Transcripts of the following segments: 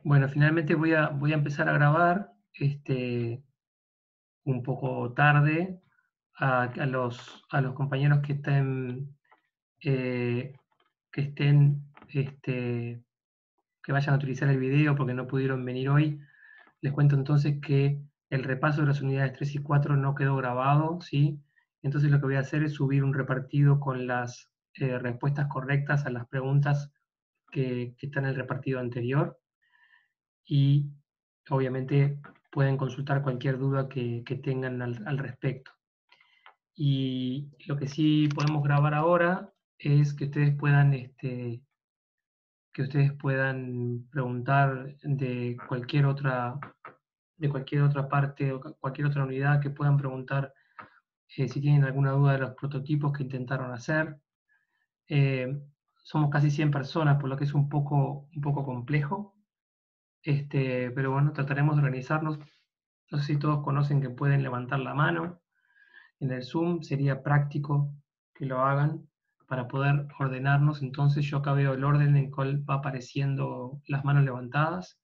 Bueno, finalmente voy a empezar a grabar, un poco tarde, a los compañeros eh, que estén, que vayan a utilizar el video porque no pudieron venir hoy. Les cuento entonces que el repaso de las unidades 3 y 4 no quedó grabado, ¿sí? Entonces lo que voy a hacer es subir un repartido con las respuestas correctas a las preguntas que están en el repartido anterior. Y obviamente pueden consultar cualquier duda que tengan al respecto. Y lo que sí podemos grabar ahora es que ustedes puedan preguntar de cualquier otra parte o cualquier otra unidad, que puedan preguntar si tienen alguna duda de los prototipos que intentaron hacer. Eh, Somos casi 100 personas, por lo que es un poco complejo. Pero bueno, trataremos de organizarnos. No sé si todos conocen que pueden levantar la mano en el Zoom, sería práctico que lo hagan para poder ordenarnos. Entonces yo acá veo el orden en el cual va apareciendo las manos levantadas.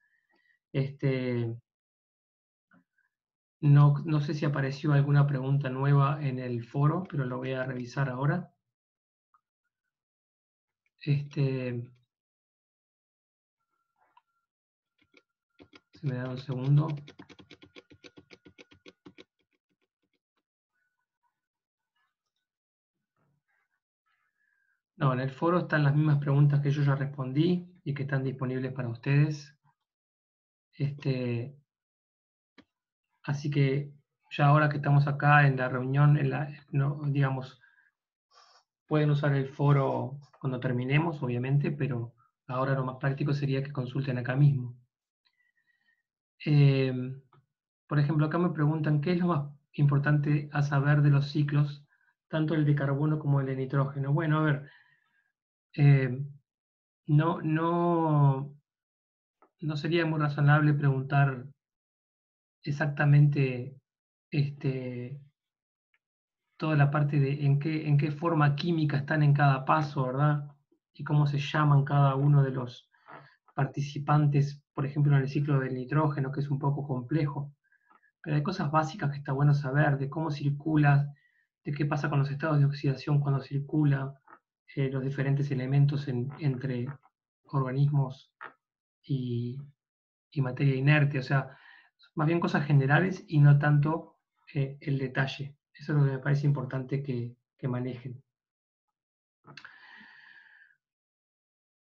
No sé si apareció alguna pregunta nueva en el foro, pero lo voy a revisar ahora. Se me da un segundo. No, en el foro están las mismas preguntas que yo ya respondí y que están disponibles para ustedes. Así que ya ahora que estamos acá en la reunión, digamos, pueden usar el foro cuando terminemos, obviamente, pero ahora lo más práctico sería que consulten acá mismo. Por ejemplo, acá me preguntan qué es lo más importante a saber de los ciclos, tanto el de carbono como el de nitrógeno. Bueno, a ver, no, no, no sería muy razonable preguntar exactamente toda la parte de en qué forma química están en cada paso, ¿verdad? Y cómo se llaman cada uno de los participantes, por ejemplo, en el ciclo del nitrógeno, que es un poco complejo. Pero hay cosas básicas que está bueno saber, de cómo circula, de qué pasa con los estados de oxidación cuando circula, los diferentes elementos entre organismos y, y materia inerte. O sea, más bien cosas generales y no tanto el detalle. Eso es lo que me parece importante que manejen.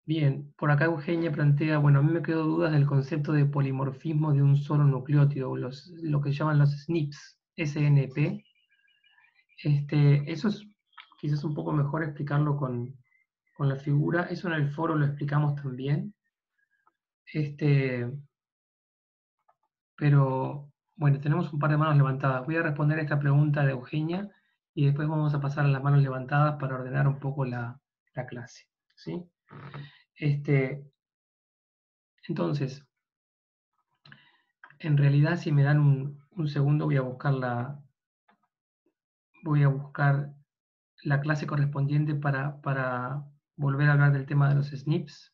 Bien, por acá Eugenia plantea, bueno, a mí me quedó dudas del concepto de polimorfismo de un solo nucleótido, lo que llaman los SNPs, SNP. Eso es quizás un poco mejor explicarlo con la figura. Eso en el foro lo explicamos también. Pero bueno, tenemos un par de manos levantadas. Voy a responder a esta pregunta de Eugenia y después vamos a pasar a las manos levantadas para ordenar un poco la clase, ¿sí? Entonces, en realidad, si me dan un segundo, voy a buscar la clase correspondiente para volver a hablar del tema de los SNPs.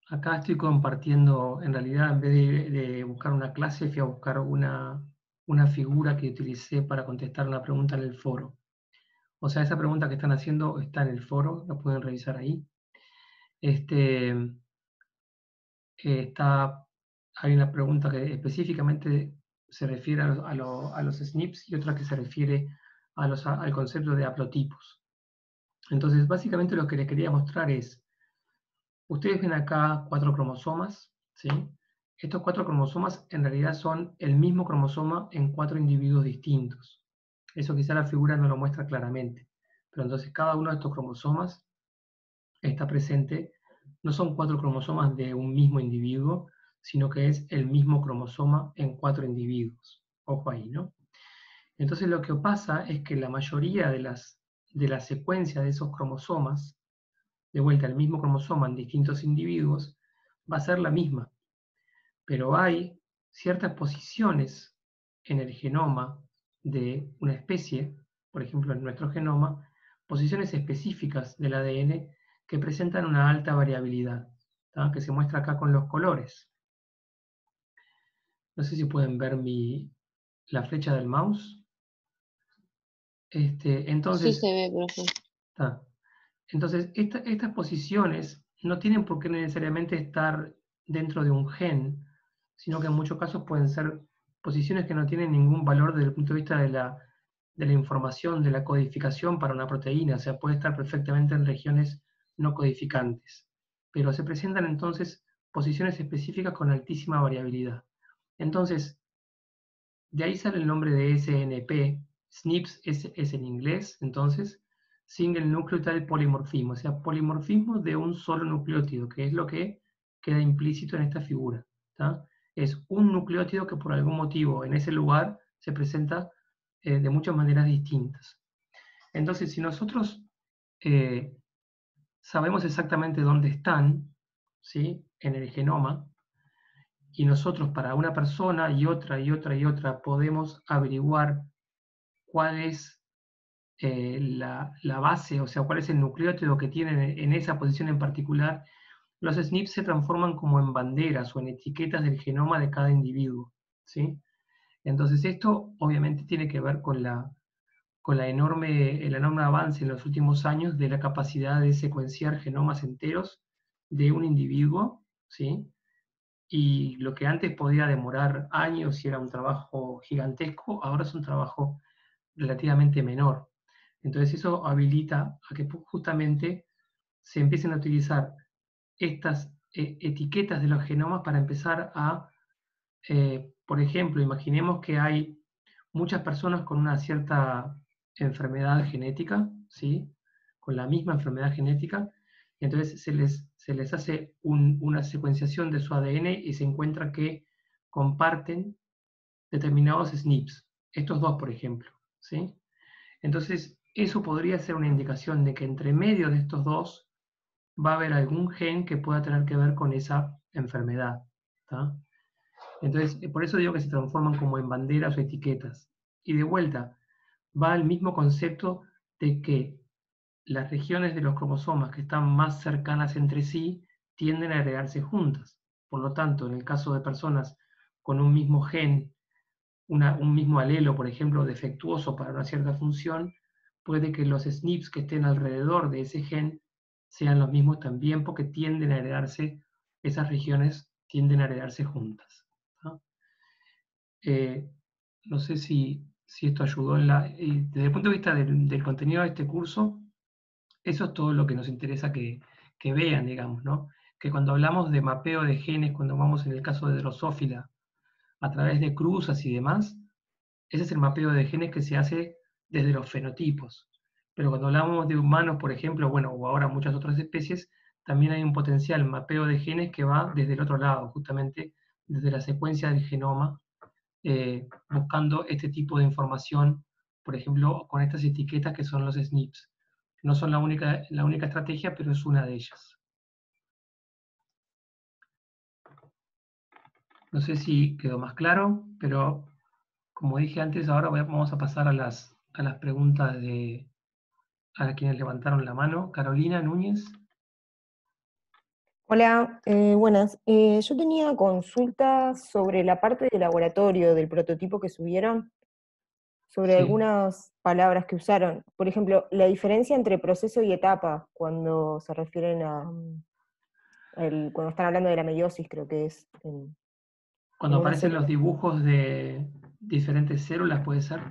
Acá estoy compartiendo, en realidad, en vez de buscar una clase, fui a buscar una figura que utilicé para contestar una pregunta en el foro. O sea, esa pregunta que están haciendo está en el foro, la pueden revisar ahí. Hay una pregunta que específicamente se refiere a los SNPs y otra que se refiere al concepto de haplotipos. Entonces, básicamente lo que les quería mostrar es, ustedes ven acá 4 cromosomas, ¿sí? Estos 4 cromosomas en realidad son el mismo cromosoma en 4 individuos distintos. Eso quizá la figura no lo muestra claramente. Pero entonces cada uno de estos cromosomas está presente, no son 4 cromosomas de un mismo individuo, sino que es el mismo cromosoma en 4 individuos. Ojo ahí, ¿no? Entonces lo que pasa es que la mayoría de la secuencia de esos cromosomas, de vuelta el mismo cromosoma en distintos individuos, va a ser la misma, pero hay ciertas posiciones en el genoma de una especie, por ejemplo en nuestro genoma, posiciones específicas del ADN que presentan una alta variabilidad, ¿tá? Que se muestra acá con los colores. No sé si pueden ver la flecha del mouse. Sí Entonces, se ve, profe. ¿tá? Entonces estas posiciones no tienen por qué necesariamente estar dentro de un gen, sino que en muchos casos pueden ser posiciones que no tienen ningún valor desde el punto de vista de la información, de la codificación para una proteína, o sea, puede estar perfectamente en regiones no codificantes, pero se presentan entonces posiciones específicas con altísima variabilidad. Entonces, de ahí sale el nombre de SNP. SNPs es en inglés, entonces, Single Nucleotide Polymorphism, o sea, polimorfismo de un solo nucleótido, que es lo que queda implícito en esta figura. ¿Tá? Es un nucleótido que por algún motivo en ese lugar se presenta de muchas maneras distintas. Entonces, si nosotros eh, sabemos exactamente dónde están, ¿sí? En el genoma, y nosotros para una persona y otra y otra y otra podemos averiguar cuál es la base, o sea, cuál es el nucleótido que tienen en esa posición en particular, los SNPs se transforman como en banderas o en etiquetas del genoma de cada individuo, ¿sí? Entonces esto obviamente tiene que ver con el enorme avance en los últimos años de la capacidad de secuenciar genomas enteros de un individuo, ¿sí? Y lo que antes podía demorar años y era un trabajo gigantesco, ahora es un trabajo relativamente menor. Entonces eso habilita a que justamente se empiecen a utilizar estas etiquetas de los genomas para empezar a, por ejemplo, imaginemos que hay muchas personas con una cierta enfermedad genética, ¿sí? Con la misma enfermedad genética, y entonces se les hace una secuenciación de su ADN y se encuentra que comparten determinados SNPs, estos dos, por ejemplo, ¿sí? Entonces, eso podría ser una indicación de que entre medio de estos dos va a haber algún gen que pueda tener que ver con esa enfermedad, ¿tá? Entonces, por eso digo que se transforman como en banderas o etiquetas. Y de vuelta, va al mismo concepto de que las regiones de los cromosomas que están más cercanas entre sí tienden a agregarse juntas. Por lo tanto, en el caso de personas con un mismo gen, un mismo alelo, por ejemplo, defectuoso para una cierta función, puede que los SNPs que estén alrededor de ese gen sean los mismos también porque tienden a heredarse, esas regiones tienden a heredarse juntas, ¿no? Eh, no sé si esto ayudó desde el punto de vista del contenido de este curso, eso es todo lo que nos interesa que vean, digamos, ¿no? Que cuando hablamos de mapeo de genes, cuando vamos en el caso de Drosophila, a través de cruzas y demás, ese es el mapeo de genes que se hace desde los fenotipos. Pero cuando hablamos de humanos, por ejemplo, bueno, o ahora muchas otras especies, también hay un potencial mapeo de genes que va desde el otro lado, justamente desde la secuencia del genoma, buscando este tipo de información, por ejemplo, con estas etiquetas que son los SNPs. No son la única estrategia, pero es una de ellas. No sé si quedó más claro, pero como dije antes, ahora vamos a pasar a las preguntas a quienes levantaron la mano. Carolina Núñez. Hola, buenas. Yo tenía consultas sobre la parte de laboratorio del prototipo que subieron, sobre Sí. algunas palabras que usaron. Por ejemplo, la diferencia entre proceso y etapa, cuando se refieren a, cuando están hablando de la meiosis, creo que es Cuando en una aparecen los célula. dibujos de diferentes células, puede ser.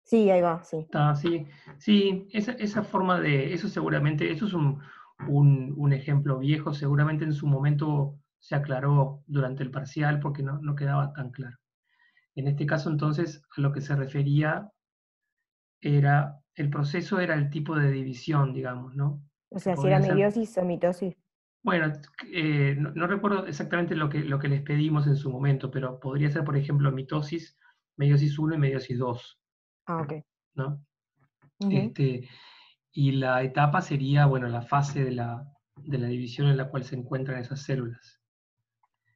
Sí, ahí va, sí. Sí, sí, esa forma de, eso seguramente, eso es un ejemplo viejo, seguramente en su momento se aclaró durante el parcial porque no quedaba tan claro. En este caso, entonces, a lo que se refería era, el proceso era el tipo de división, digamos, ¿no? O Que sea, si era podría ser, meiosis o mitosis. bueno, no recuerdo exactamente lo que les pedimos en su momento, pero podría ser, por ejemplo, mitosis, meiosis 1 y meiosis 2. Ah, ok. ¿no? Ujú. Y la etapa sería, bueno, la fase de la división en la cual se encuentran esas células.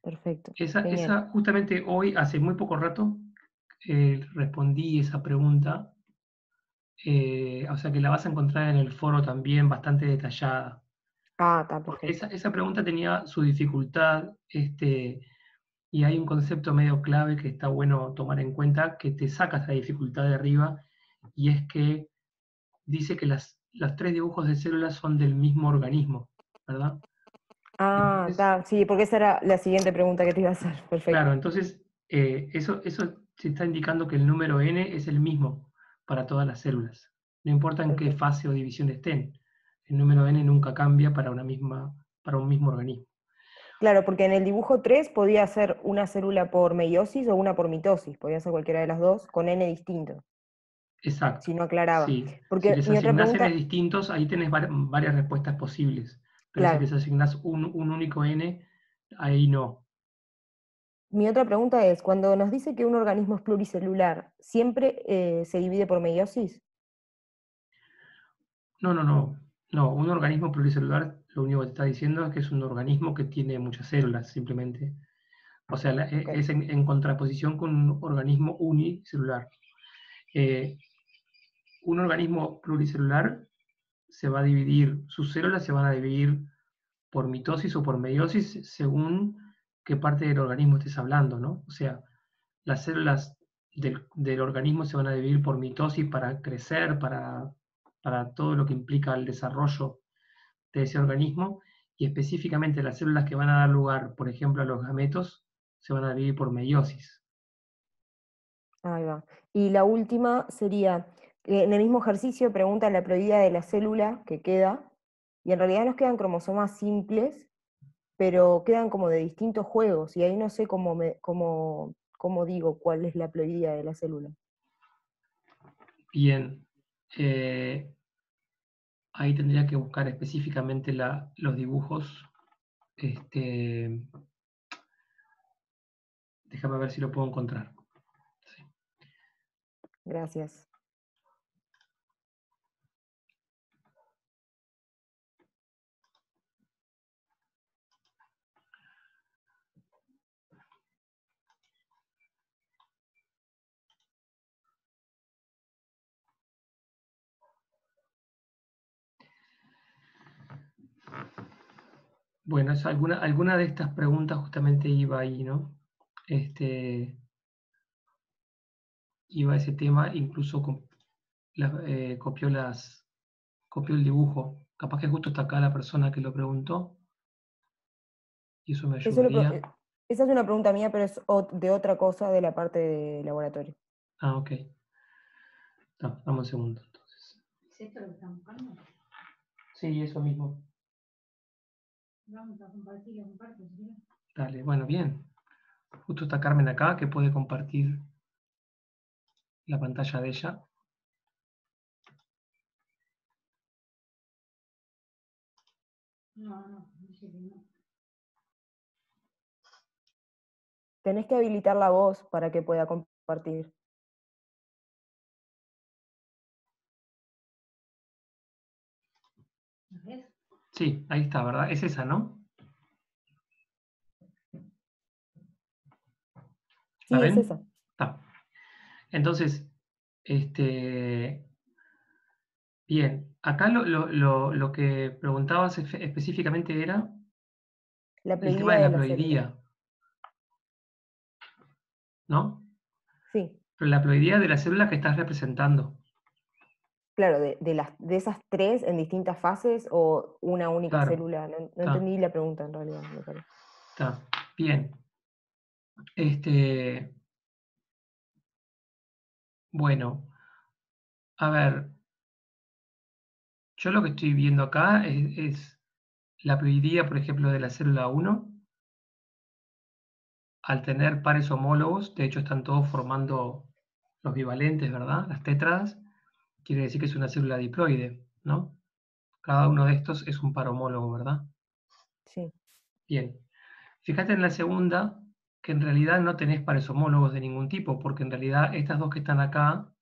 Perfecto. Genial. Esa, justamente hoy, hace muy poco rato, respondí esa pregunta, o sea que la vas a encontrar en el foro también bastante detallada, Ah, está porque perfecto. esa pregunta tenía su dificultad, y hay un concepto medio clave que está bueno tomar en cuenta, que te saca esa dificultad de arriba, y es que dice que los tres dibujos de células son del mismo organismo, ¿verdad? Ah, Entonces, está. Sí, porque esa era la siguiente pregunta que te iba a hacer. claro, Perfecto. entonces eso se está indicando que el número n es el mismo para todas las células. No importa en qué Perfecto. fase o división estén, el número n nunca cambia para un mismo organismo. Claro, porque en el dibujo 3 podía ser una célula por meiosis o una por mitosis. Podía ser cualquiera de las dos con n distinto, Exacto. si no aclaraba. Sí. Si Porque les mi otra asignás n pregunta, distintos, ahí tenés varias respuestas posibles. Pero si claro, les asignás un único n, ahí no. mi otra pregunta es, cuando nos dice que un organismo es pluricelular, ¿siempre se divide por meiosis? No, no, no. No, un organismo pluricelular lo único que te está diciendo es que es un organismo que tiene muchas células, simplemente. O sea, Ok. es en contraposición con un organismo unicelular. Eh, un organismo pluricelular se va a dividir, sus células se van a dividir por mitosis o por meiosis según qué parte del organismo estés hablando, ¿no? O sea, las células del organismo se van a dividir por mitosis para crecer, para todo lo que implica el desarrollo de ese organismo, y específicamente las células que van a dar lugar, por ejemplo, a los gametos, se van a dividir por meiosis. Ahí va. Y la última sería, que en el mismo ejercicio pregunta la ploidía de la célula que queda, y en realidad nos quedan cromosomas simples, pero quedan como de distintos juegos, y ahí no sé cómo digo cuál es la ploidía de la célula. Bien, eh, ahí tendría que buscar específicamente los dibujos. Este, déjame ver si lo puedo encontrar. Sí. Gracias. Bueno, alguna de estas preguntas justamente iba ahí, ¿no? Iba a ese tema, incluso copió copió el dibujo. Capaz que justo está acá la persona que lo preguntó, y eso me Eso ayudaría. esa es una pregunta mía, pero es de otra cosa de la parte de laboratorio. Ah, ok. Dame un segundo entonces. ¿Es esto lo que están buscando? Sí, eso mismo. Vamos a compartir, lo comparto, si quieres. Dale, bueno, bien. Justo está Carmen acá que puede compartir la pantalla de ella. No, dice que no. Tenés que habilitar la voz para que pueda compartir. ¿Lo ves? Sí, ahí está, ¿verdad? Es esa, ¿no? ¿La Sí, es ven? esa. Está. Entonces, este, bien, acá lo que preguntabas específicamente era La el tema ploidía de de la la célula. ploidía, ¿no? Sí, Pero la ploidía de la célula que estás representando. claro, de esas tres en distintas fases o una única Claro, célula. No, no está, entendí la pregunta en realidad, me parece. está. Bien. Este, bueno, a ver, yo lo que estoy viendo acá es la ploidía, por ejemplo, de la célula 1, al tener pares homólogos, de hecho están todos formando los bivalentes, ¿verdad? Las tétradas, quiere decir que es una célula diploide, ¿no? Cada uno de estos es un par homólogo, ¿verdad? Sí, Bien. Fíjate en la segunda, que en realidad no tenés pares homólogos de ningún tipo, porque en realidad estas dos que están acá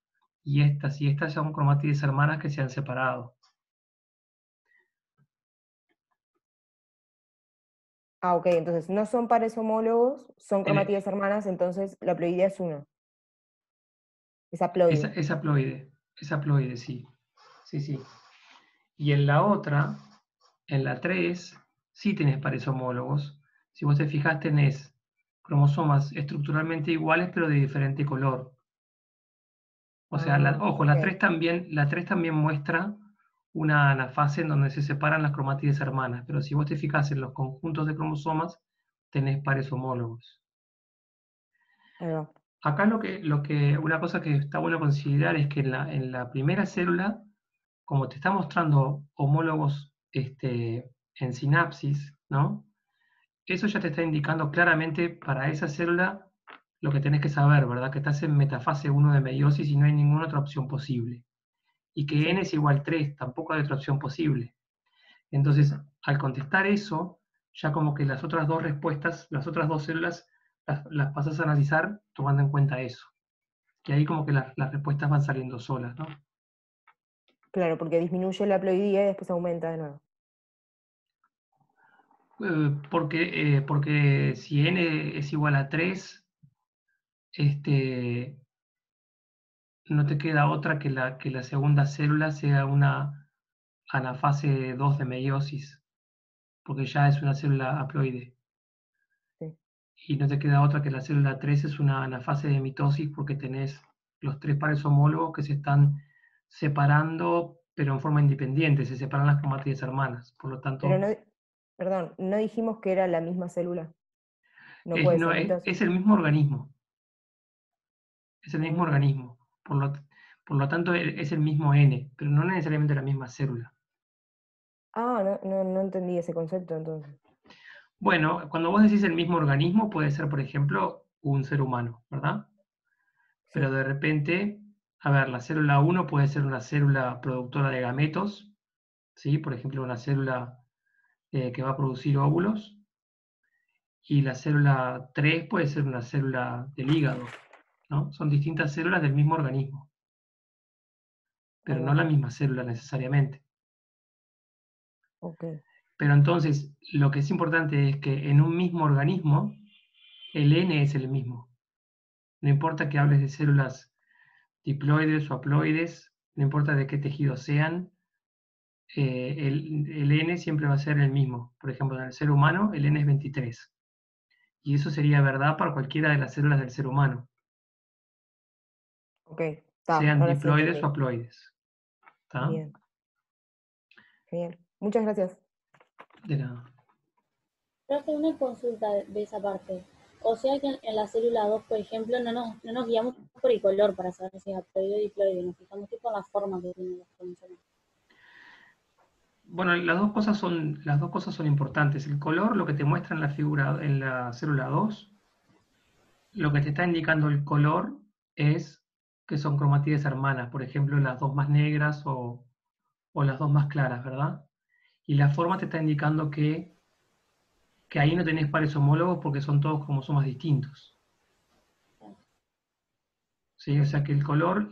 y estas son cromátides hermanas que se han separado. Ah, ok, entonces no son pares homólogos, son cromátides hermanas, entonces la haploidea es 1. Es haploide. Es haploide, sí. Sí, sí. Y en la otra, en la 3, sí tenés pares homólogos. Si vos te fijás, tenés cromosomas estructuralmente iguales, pero de diferente color. O sea, ojo, Ok. la 3 también muestra una anafase en donde se separan las cromátides hermanas, pero si vos te fijás en los conjuntos de cromosomas, tenés pares homólogos. Ahí va. Acá una cosa que está bueno considerar es que en la primera célula, como te está mostrando homólogos en sinapsis, ¿no? Eso ya te está indicando claramente para esa célula lo que tenés que saber, ¿verdad? Que estás en metafase 1 de meiosis y no hay ninguna otra opción posible. Y que Sí. n es igual 3, tampoco hay otra opción posible. Entonces, al contestar eso, ya como que las otras dos respuestas, las otras dos células, las pasas a analizar tomando en cuenta eso. Y ahí como que las respuestas van saliendo solas, ¿no? Claro, porque disminuye la haploidía y después aumenta de nuevo. Porque si n es igual a 3, no te queda otra que la segunda célula sea una anafase 2 de meiosis, porque ya es una célula haploide. Sí. Y no te queda otra que la célula 3 es una anafase de mitosis, porque tenés los 3 pares homólogos que se están separando, pero en forma independiente, se separan las cromátides hermanas. Por lo Pero tanto, no, perdón, no dijimos que era la misma célula. No es, puede no, ser mitosis. es el mismo organismo. Es el mismo Ah, organismo. Por lo tanto, es el mismo N, pero no necesariamente la misma célula. no entendí ese concepto entonces. Bueno, cuando vos decís el mismo organismo, puede ser, por ejemplo, un ser humano, ¿verdad? Pero Sí. de repente, a ver, la célula 1 puede ser una célula productora de gametos, ¿sí? Por ejemplo, una célula que va a producir óvulos, y la célula 3 puede ser una célula del hígado, ¿no? Son distintas células del mismo organismo, pero Ahí no va. la misma célula necesariamente. Ok. Pero entonces, lo que es importante es que en un mismo organismo, el N es el mismo. No importa que hables de células diploides o haploides, no importa de qué tejido sean, el N siempre va a ser el mismo. Por ejemplo, en el ser humano, el N es 23. Y eso sería verdad para cualquiera de las células del ser humano, Ok. Está, sean ahora sí diploides o entendí. haploides. ¿Está? Bien. Genial. Muchas gracias. De nada. Profe, una consulta de esa parte. O sea que en la célula 2, por ejemplo, no nos guiamos por el color para saber si es haploide o diploide, nos fijamos tipo en la forma que tienen los cromosomas. Bueno, las dos cosas son importantes. El color, lo que te muestra en la figura, en la célula 2, lo que te está indicando el color es que son cromátides hermanas, por ejemplo, las dos más negras o las dos más claras, ¿verdad? Y la forma te está indicando que ahí no tenés pares homólogos porque son todos cromosomas distintos. ¿Sí? O sea que el color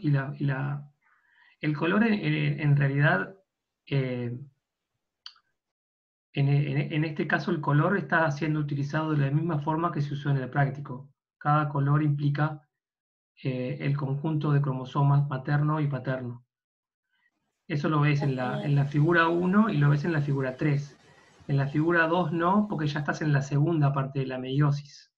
el color en realidad, eh, en este caso el color está siendo utilizado de la misma forma que se usó en el práctico. Cada color implica el conjunto de cromosomas materno y paterno. Eso lo ves en la figura 1 y lo ves en la figura 3. En la figura 2 no, porque ya estás en la segunda parte de la meiosis.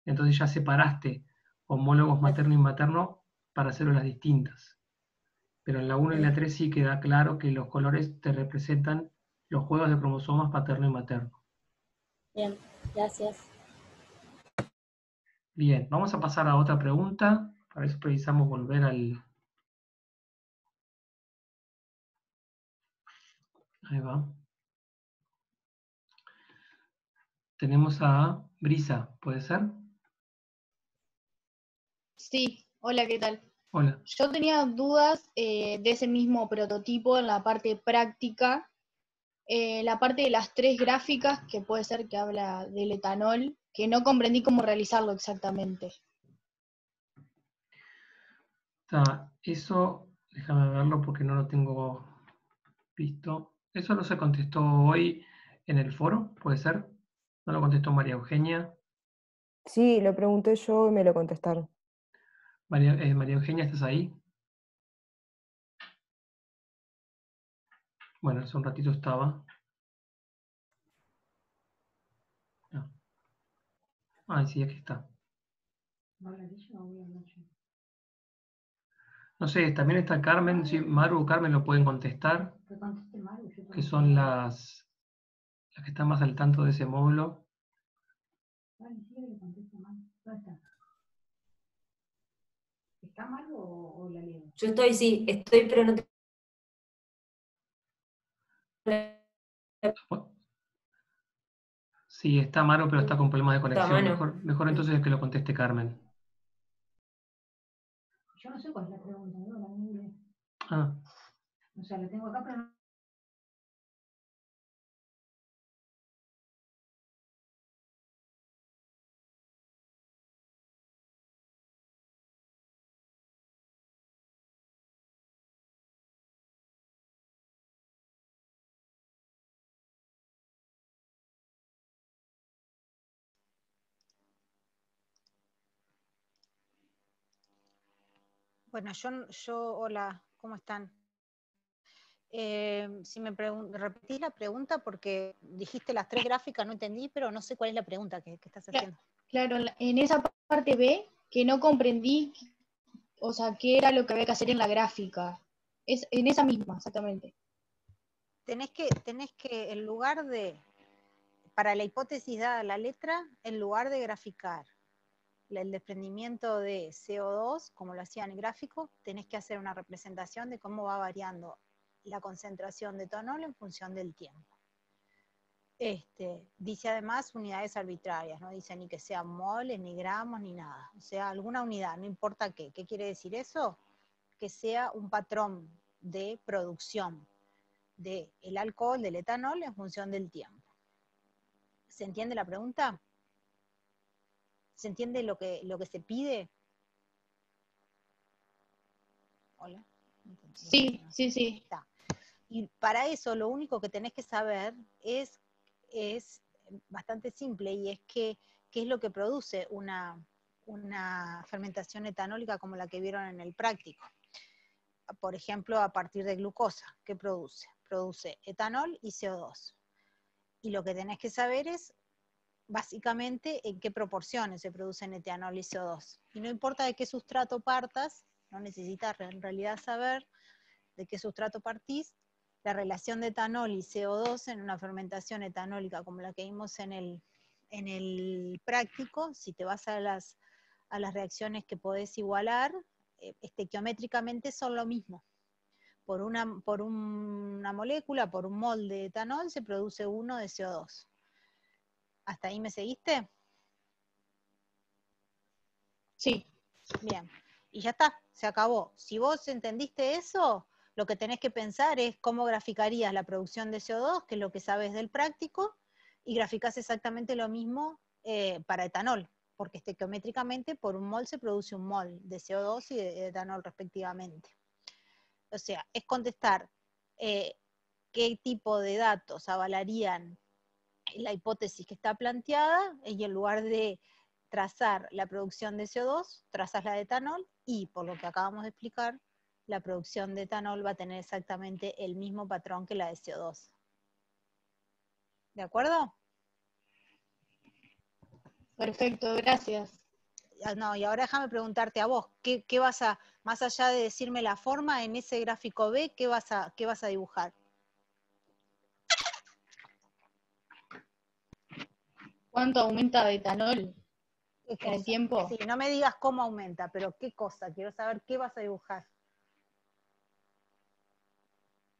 Entonces ya separaste homólogos materno y materno para células distintas. Pero en la 1 y la 3 sí queda claro que los colores te representan los juegos de cromosomas paterno y materno. Bien, gracias. Bien, vamos a pasar a otra pregunta. Para eso precisamos volver al... Ahí va. Tenemos a Brisa, ¿puede ser? Sí, hola, ¿qué tal? Hola. Yo tenía dudas de ese mismo prototipo en la parte práctica, la parte de las 3 gráficas, que puede ser que habla del etanol, que no comprendí cómo realizarlo exactamente. Eso, déjame verlo porque no lo tengo visto. Eso no se contestó hoy en el foro, ¿puede ser? ¿No lo contestó María Eugenia? Sí, lo pregunté yo y me lo contestaron. María Eugenia, ¿estás ahí? Bueno, hace un ratito estaba. No. Ah, sí, aquí está. ¿Va a hablar ella o voy a hablar yo? No sé, también está Carmen, sí, Maru o Carmen lo pueden contestar, Que conteste Maru, yo que son las que están más al tanto de ese módulo. Vale, sí, que conteste Maru. ¿Dónde está? ¿Está Maru o la leo? Yo estoy, sí, estoy, pero no te... Sí, está Maru, pero está con problemas de Está a conexión. mano. Mejor entonces que lo conteste Carmen. Yo no sé cuál es la pregunta, ¿no? La mía. Ah, O sea, la tengo acá, pero no. Bueno, hola, ¿cómo están? Si me repetís la pregunta, porque dijiste las 3 gráficas, no entendí, pero no sé cuál es la pregunta que estás haciendo. Claro, en esa parte B, que no comprendí, o sea, qué era lo que había que hacer en la gráfica. Es en esa misma, exactamente. Tenés que, en lugar de, para la hipótesis dada la letra, en lugar de graficar el desprendimiento de CO2, como lo hacía en el gráfico, tenés que hacer una representación de cómo va variando la concentración de etanol en función del tiempo. Dice además unidades arbitrarias, no dice ni que sean moles, ni gramos, ni nada. O sea, alguna unidad, no importa qué. ¿Qué quiere decir eso? Que sea un patrón de producción del alcohol, del etanol, en función del tiempo. ¿Se entiende la pregunta? ¿Se entiende lo que se pide? Hola. Sí. Está. Y para eso lo único que tenés que saber es bastante simple, y es qué es lo que produce una fermentación etanólica como la que vieron en el práctico. Por ejemplo, a partir de glucosa, ¿qué produce? Produce etanol y CO2. Y lo que tenés que saber es básicamente en qué proporciones se producen etanol y CO2. Y no importa de qué sustrato partas, no necesitas en realidad saber de qué sustrato partís. La relación de etanol y CO2 en una fermentación etanólica como la que vimos en el práctico, si te vas a las reacciones que podés igualar, estequiométricamente son lo mismo. Por una molécula, por un mol de etanol, se produce 1 de CO2. ¿Hasta ahí me seguiste? Sí. Bien. Y ya está, se acabó. Si vos entendiste eso, lo que tenés que pensar es cómo graficarías la producción de CO2, que es lo que sabes del práctico, y graficás exactamente lo mismo para etanol, porque estequiométricamente por un mol se produce un mol de CO2 y de etanol respectivamente. O sea, es contestar qué tipo de datos avalarían la hipótesis que está planteada, y en lugar de trazar la producción de CO2, trazas la de etanol, y por lo que acabamos de explicar, la producción de etanol va a tener exactamente el mismo patrón que la de CO2. ¿De acuerdo? Perfecto, gracias. No, y ahora déjame preguntarte a vos, ¿qué vas a, más allá de decirme la forma, en ese gráfico B, qué vas a dibujar? ¿Cuánto aumenta de etanol ¿Qué en el cosa? tiempo? Sí, no me digas cómo aumenta, pero qué cosa, quiero saber qué vas a dibujar.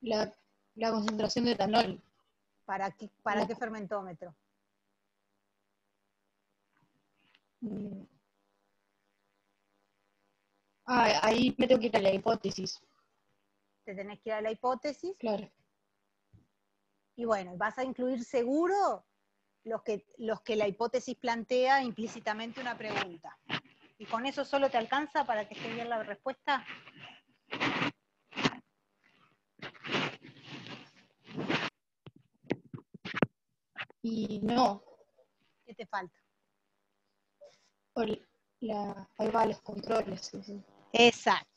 La concentración de etanol. ¿Para qué fermentómetro? Ahí me tengo que ir a la hipótesis. Te tenés que ir a la hipótesis. Claro. Y bueno, vas a incluir seguro los que la hipótesis plantea implícitamente una pregunta. ¿Y con eso solo te alcanza para que esté bien la respuesta? Y no, ¿Qué te falta? ahí va los controles. Sí. Exacto.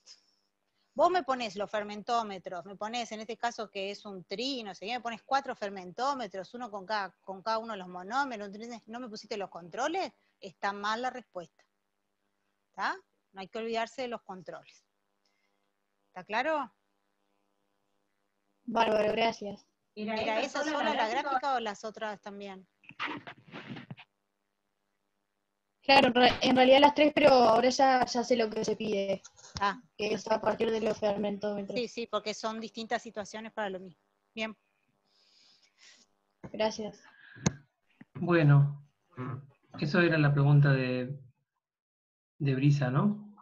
Vos me pones los fermentómetros, me pones en este caso que es un tri, no sé qué, me pones 4 fermentómetros, uno con cada uno de los monómeros, no me pusiste los controles, está mal la respuesta. ¿Está? No hay que olvidarse de los controles. ¿Está claro? Bárbaro, gracias. ¿Era esa sola la gráfica o las otras también? Claro, en realidad las 3, pero ahora ya sé lo que se pide, Ah, que es a partir de los fermentómetros. sí, porque son distintas situaciones para lo mismo. Bien. Gracias. Bueno, eso era la pregunta de Brisa, ¿no?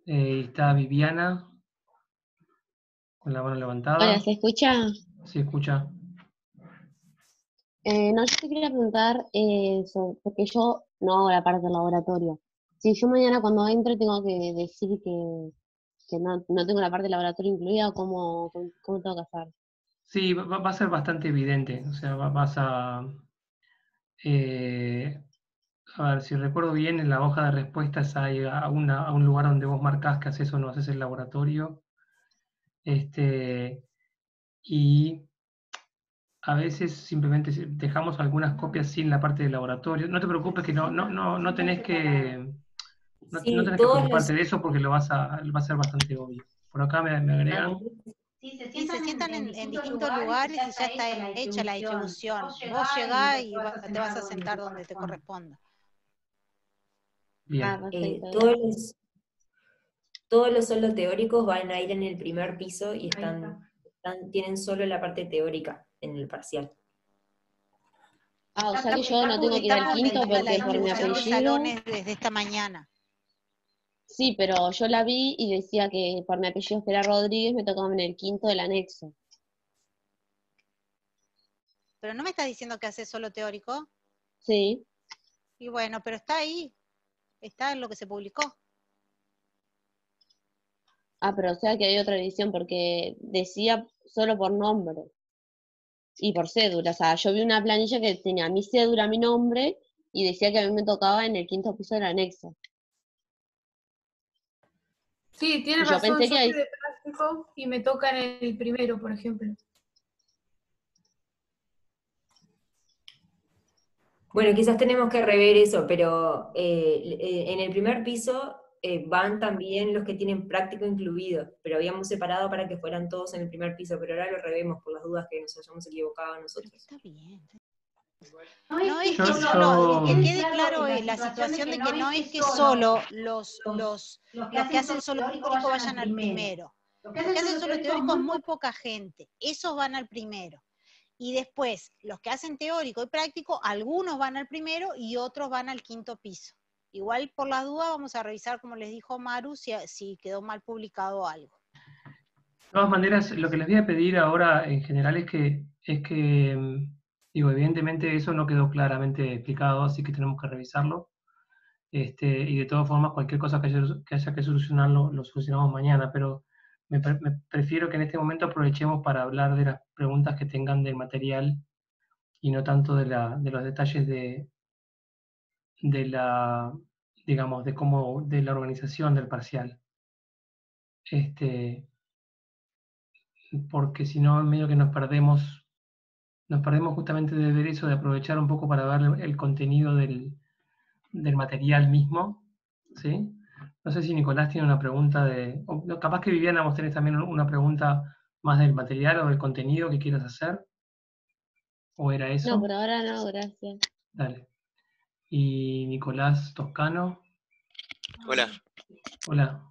Está Viviana con la mano levantada. Hola, ¿se escucha? Sí, escucha. No, yo te quería preguntar, porque yo no hago la parte del laboratorio. Si yo mañana cuando entre tengo que decir que no tengo la parte del laboratorio incluida, ¿cómo tengo que hacer? Sí, va a ser bastante evidente. O sea, vas a... a ver, si recuerdo bien, en la hoja de respuestas hay a un lugar donde vos marcás que haces o no haces el laboratorio. Y a veces simplemente dejamos algunas copias sin la parte del laboratorio. No te preocupes que no tenés que... No Sí, tenés que todos los... preocuparte de eso porque va a ser bastante obvio. Por acá me agregan. Sí, Sí, se sientan en distintos lugares y ya está hecha la distribución. Vos llegás y te vas a sentar donde te corresponda. Bien. Perfecto, todos gracias. los, todos los solo teóricos van a ir en el primer piso y tienen solo la parte teórica en el parcial. Ah, o sea que yo no tengo que ir al quinto Publicada la porque por mi distribución de apellido. salones desde esta mañana. Sí, pero yo la vi y decía que por mi apellido Estela Rodríguez me tocaba en el quinto del anexo. Pero no me estás diciendo que haces solo teórico. Sí. Y bueno, pero está ahí. Está en lo que se publicó. Ah, pero o sea que hay otra edición porque decía solo por nombre y por cédula. O sea, yo vi una planilla que tenía mi cédula, mi nombre y decía que a mí me tocaba en el quinto piso del anexo. Sí, Y tienes yo razón, pensé que yo ahí, fui de práctico y me toca en el primero, por ejemplo. Bueno, quizás tenemos que rever eso, pero en el primer piso van también los que tienen práctico incluido, pero habíamos separado para que fueran todos en el primer piso, pero ahora lo revemos por las dudas que nos hayamos equivocado nosotros. Está bien. No No es Yo- que solo, que yo- quede claro la situación de que no es que solo los que hacen solo teórico vayan al primero. Los que hacen solo teórico es muy poca gente, esos van al primero. Y después, los que hacen teórico y práctico, algunos van al primero y otros van al quinto piso. Igual por las dudas vamos a revisar, como les dijo Maru, si quedó mal publicado algo. De todas maneras, lo que les voy a pedir ahora en general digo, evidentemente eso no quedó claramente explicado, así que tenemos que revisarlo. Y de todas formas, cualquier cosa que haya que solucionarlo, lo solucionamos mañana, pero me prefiero que en este momento aprovechemos para hablar de las preguntas que tengan del material y no tanto de los detalles de la, digamos, de la organización del parcial. Porque si no, medio que nos perdemos justamente de ver eso, de aprovechar un poco para ver el contenido del material mismo, ¿sí? No sé si Nicolás tiene una pregunta o capaz que Viviana vos tenés también una pregunta más del material o del contenido que quieras hacer, ¿o era no, eso? por ahora no, gracias. Dale. Y Nicolás Toscano, Hola, hola.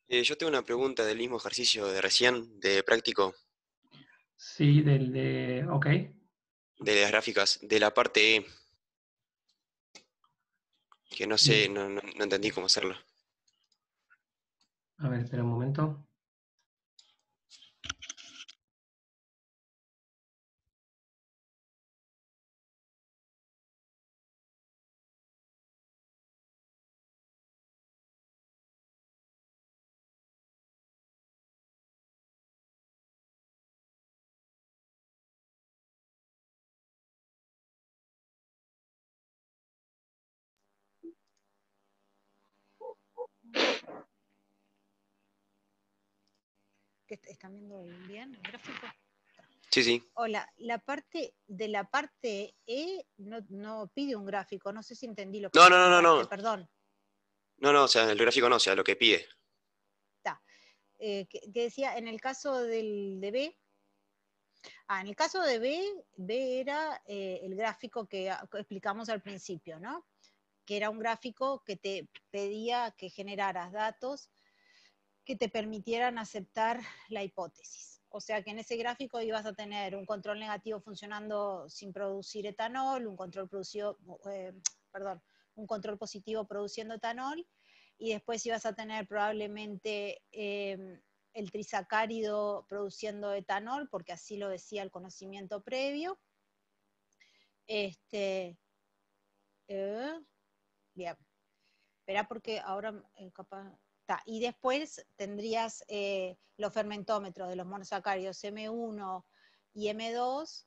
yo tengo una pregunta del mismo ejercicio de recién, de práctico, Sí, ok. de las gráficas, de la parte E, que no sé, Bien. no entendí cómo hacerlo. A ver, espera un momento. ¿Que están viendo bien el gráfico? Sí, sí. Hola, la parte E no pide un gráfico, no sé si entendí lo que No, me no, no, no, preguntaste, no. perdón. No, no, o sea, el gráfico no, o sea, lo que pide. Está. Que decía, en el caso de B, en el caso de B era el gráfico que explicamos al principio, ¿no? Que era un gráfico que te pedía que generaras datos que te permitieran aceptar la hipótesis. O sea que en ese gráfico ibas a tener un control negativo funcionando sin producir etanol, un control un control positivo produciendo etanol, y después ibas a tener probablemente el trisacárido produciendo etanol, porque así lo decía el conocimiento previo. Bien. Espera porque ahora capaz... Y después tendrías los fermentómetros de los monosacáridos M1 y M2,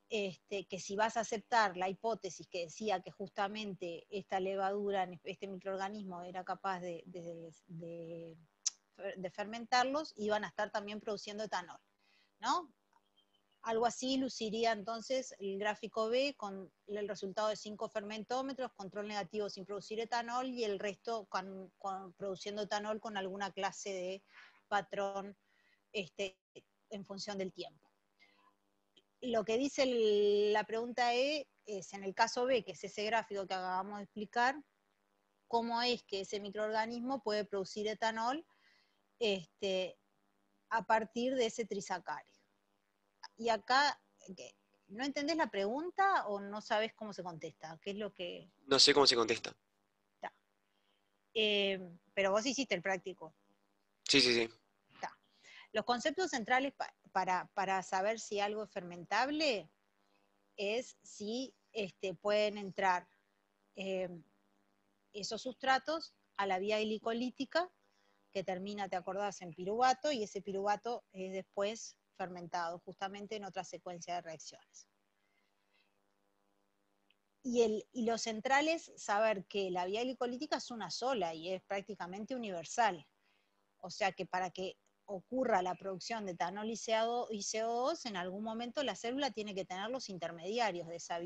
que si vas a aceptar la hipótesis que decía que justamente esta levadura, este microorganismo era capaz de fermentarlos, iban a estar también produciendo etanol, ¿no? Algo así luciría entonces el gráfico B con el resultado de 5 fermentómetros, control negativo sin producir etanol y el resto produciendo etanol con alguna clase de patrón en función del tiempo. Lo que dice la pregunta E es, en el caso B, que es ese gráfico que acabamos de explicar, cómo es que ese microorganismo puede producir etanol a partir de ese trisacárido. Y acá, ¿no entendés la pregunta o no sabes cómo se contesta? ¿Qué es lo que...? No sé cómo se contesta. Está. Pero vos hiciste el práctico. Sí, sí, sí. Está. Los conceptos centrales para saber si algo es fermentable es si pueden entrar esos sustratos a la vía glicolítica, que termina, te acordás, en piruvato, y ese piruvato es después fermentado, justamente en otra secuencia de reacciones. Y lo central es saber que la vía glicolítica es una sola y es prácticamente universal. O sea que para que ocurra la producción de etanol y CO2, en algún momento la célula tiene que tener los intermediarios de esa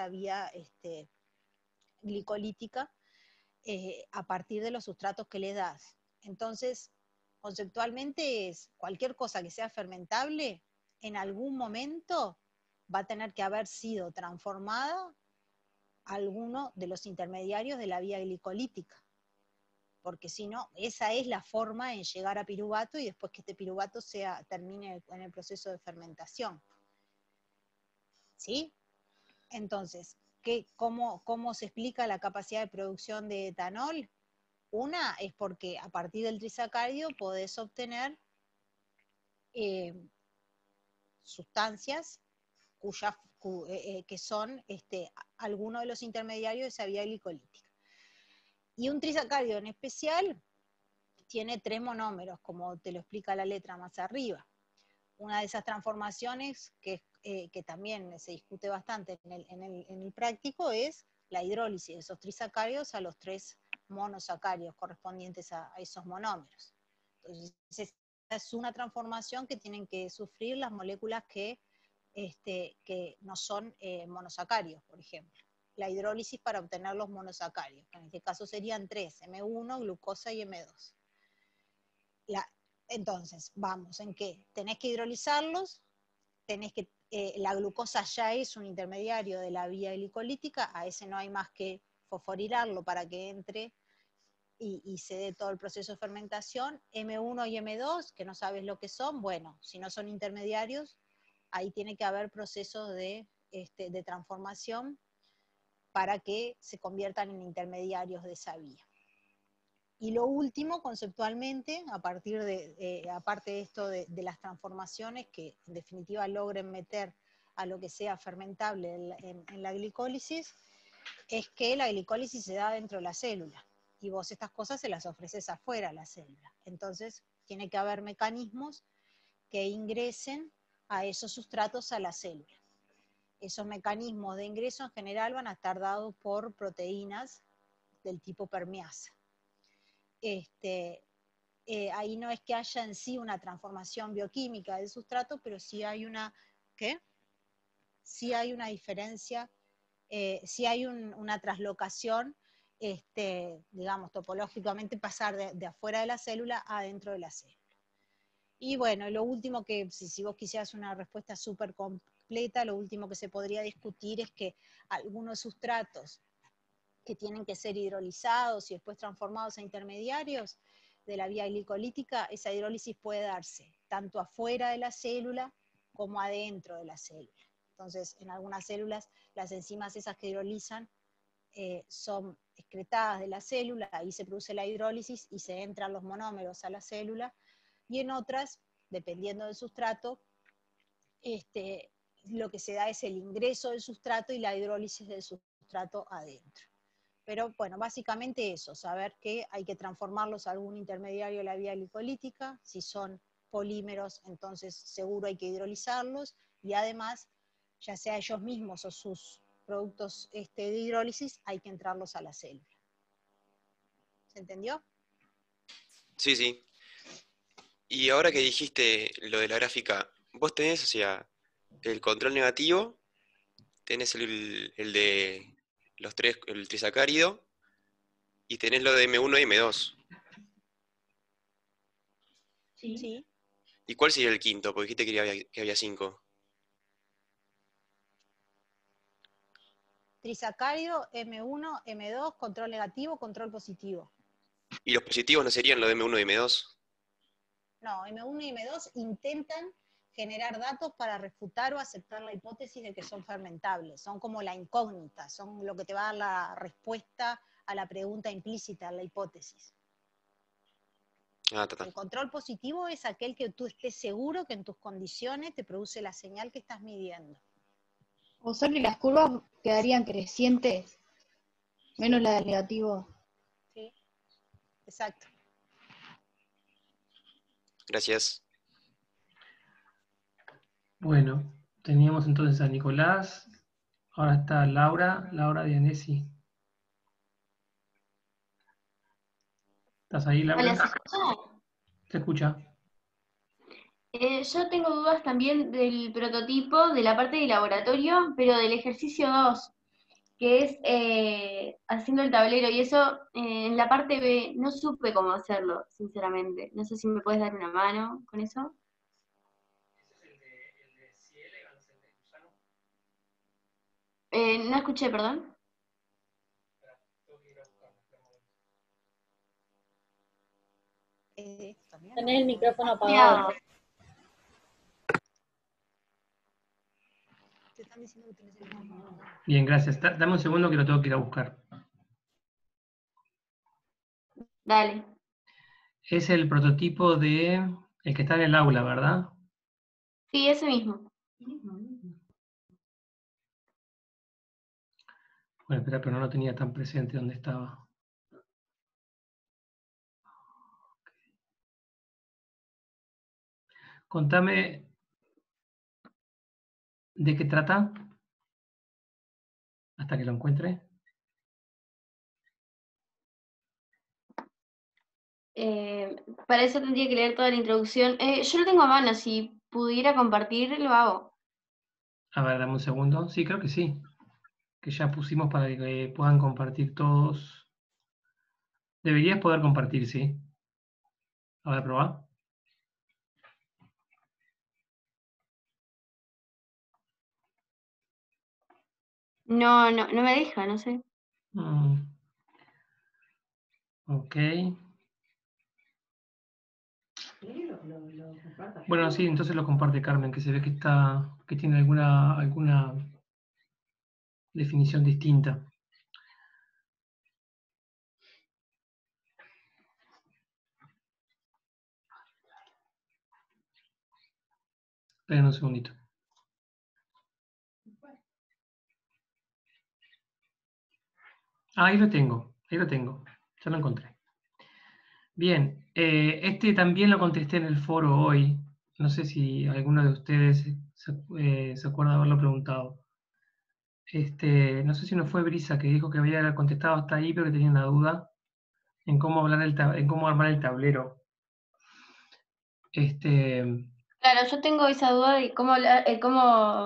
vía glicolítica a partir de los sustratos que le das. Entonces, conceptualmente es cualquier cosa que sea fermentable, en algún momento va a tener que haber sido transformada a alguno de los intermediarios de la vía glicolítica. Porque si no, esa es la forma en llegar a piruvato y después que este piruvato termine en el proceso de fermentación. ¿Sí? Entonces, ¿cómo se explica la capacidad de producción de etanol? Una es porque a partir del trisacárido podés obtener sustancias que son algunos de los intermediarios de esa vía glicolítica. Y un trisacárido en especial tiene 3 monómeros, como te lo explica la letra más arriba. Una de esas transformaciones que también se discute bastante en el práctico es la hidrólisis de esos trisacáridos a los 3 monosacáridos correspondientes a esos monómeros. Entonces, esa es una transformación que tienen que sufrir las moléculas que no son monosacáridos, por ejemplo. La hidrólisis para obtener los monosacáridos, que en este caso serían 3, M1, glucosa y M2. Entonces, vamos, en que tenés que hidrolizarlos, la glucosa ya es un intermediario de la vía glicolítica, a ese no hay más que fosforilarlo para que entre y se dé todo el proceso de fermentación. M1 y M2, que no sabes lo que son, bueno, si no son intermediarios, ahí tiene que haber procesos de transformación para que se conviertan en intermediarios de esa vía. Y lo último, conceptualmente, aparte de esto de las transformaciones que en definitiva logren meter a lo que sea fermentable en la glicólisis, es que la glicólisis se da dentro de la célula y vos estas cosas se las ofreces afuera a la célula. Entonces tiene que haber mecanismos que ingresen a esos sustratos a la célula. Esos mecanismos de ingreso en general van a estar dados por proteínas del tipo permeasa. ahí no es que haya en sí una transformación bioquímica del sustrato, pero sí hay una, ¿qué? Sí hay una diferencia, sí hay una traslocación, digamos, topológicamente pasar de afuera de la célula a adentro de la célula. Y bueno, lo último que, si vos quisieras una respuesta súper completa, lo último que se podría discutir es que algunos sustratos que tienen que ser hidrolizados y después transformados a intermediarios de la vía glicolítica, esa hidrólisis puede darse tanto afuera de la célula como adentro de la célula. Entonces, en algunas células, las enzimas esas que hidrolizan son excretadas de la célula, ahí se produce la hidrólisis y se entran los monómeros a la célula, y en otras, dependiendo del sustrato, lo que se da es el ingreso del sustrato y la hidrólisis del sustrato adentro. Pero bueno, básicamente eso, saber que hay que transformarlos a algún intermediario de la vía glicolítica, si son polímeros, entonces seguro hay que hidrolizarlos, y además, ya sea ellos mismos o sus productos de hidrólisis, hay que entrarlos a la célula. ¿Se entendió? Sí, sí. Y ahora que dijiste lo de la gráfica, vos tenés, o sea, el control negativo, tenés el de los tres, el trisacárido, y tenés lo de M1 y M2. Sí. ¿Y cuál sería el quinto? Porque dijiste que había 5. Trisacárido, M1, M2, control negativo, control positivo. ¿Y los positivos no serían lo de M1 y M2? No, M1 y M2 intentan generar datos para refutar o aceptar la hipótesis de que son fermentables. Son como la incógnita, son lo que te va a dar la respuesta a la pregunta implícita, a la hipótesis. Ah, ta. El control positivo es aquel que tú estés seguro que en tus condiciones te produce la señal que estás midiendo. O sea que las curvas quedarían crecientes, menos la del negativo. Sí, exacto. Gracias. Bueno, teníamos entonces a Nicolás, ahora está Laura Dianesi. ¿Estás ahí, Laura? Hola, ¿se escucha? ¿Se escucha? Yo tengo dudas también del prototipo, de la parte de laboratorio, pero del ejercicio 2, que es haciendo el tablero, y eso en la parte B no supe cómo hacerlo, sinceramente. No sé si me puedes dar una mano con eso. No escuché, perdón. Tenés el micrófono ¿Qué apagado. hago? Te están diciendo que tenés el micrófono apagado. Bien, gracias. Dame un segundo que lo tengo que ir a buscar. Dale. Es el prototipo de el que está en el aula, ¿verdad? Sí, ese mismo. Bueno, espera, pero no lo tenía tan presente dónde estaba. Contame de qué trata, hasta que lo encuentre. Para eso tendría que leer toda la introducción. Yo lo tengo a mano, si pudiera compartir, lo hago. A ver, dame un segundo. Sí, creo que sí. Que ya pusimos para que puedan compartir todos. Deberías poder compartir, sí. A ver, probá. No me deja, no sé. Ok. Bueno, sí, entonces lo comparte Carmen, que se ve que tiene alguna definición distinta. Esperen un segundito. Ah, ahí lo tengo, ya lo encontré. Bien, este también lo contesté en el foro hoy. No sé si alguno de ustedes se acuerda de haberlo preguntado. No sé si no fue Brisa que dijo que había contestado hasta ahí, pero que tenía una duda en cómo armar el tablero. Claro, yo tengo esa duda de cómo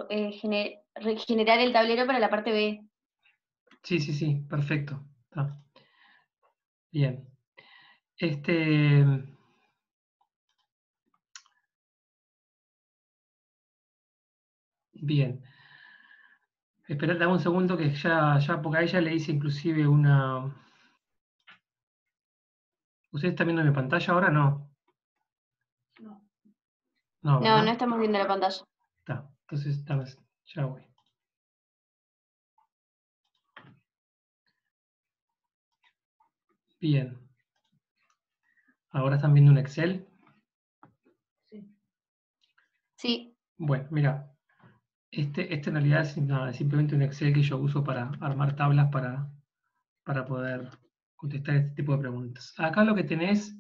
generar el tablero para la parte B. Sí, perfecto. Está. Bien. Bien. Esperad, dame un segundo que ya, porque a ella le hice inclusive una... ¿Ustedes están viendo mi pantalla ahora? No. No. No, No, ¿verdad? no estamos viendo la pantalla. Está. Entonces, ya voy. Bien. ¿Ahora están viendo un Excel? Sí. Bueno, mira. Este en realidad es nada, simplemente un Excel que yo uso para armar tablas para poder contestar este tipo de preguntas. Acá lo que tenés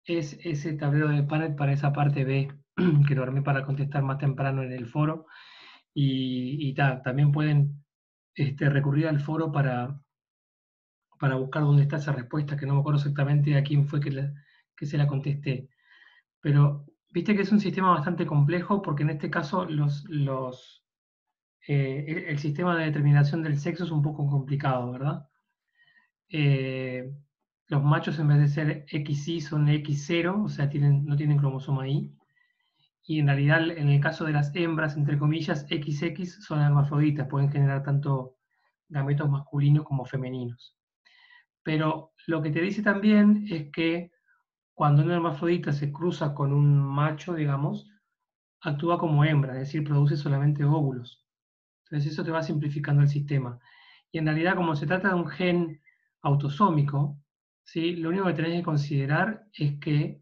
es ese tablero de panel para esa parte B, que lo armé para contestar más temprano en el foro. Y también pueden recurrir al foro para buscar dónde está esa respuesta, que no me acuerdo exactamente a quién fue que se la contesté. Pero viste que es un sistema bastante complejo porque en este caso el sistema de determinación del sexo es un poco complicado, ¿verdad? Los machos en vez de ser XY son X0, o sea, no tienen cromosoma Y. Y en realidad, en el caso de las hembras, entre comillas, XX son hermafroditas, pueden generar tanto gametos masculinos como femeninos. Pero lo que te dice también es que cuando una hermafrodita se cruza con un macho, digamos, actúa como hembra, es decir, produce solamente óvulos. Entonces eso te va simplificando el sistema. Y en realidad, como se trata de un gen autosómico, ¿sí? Lo único que tenés que considerar es que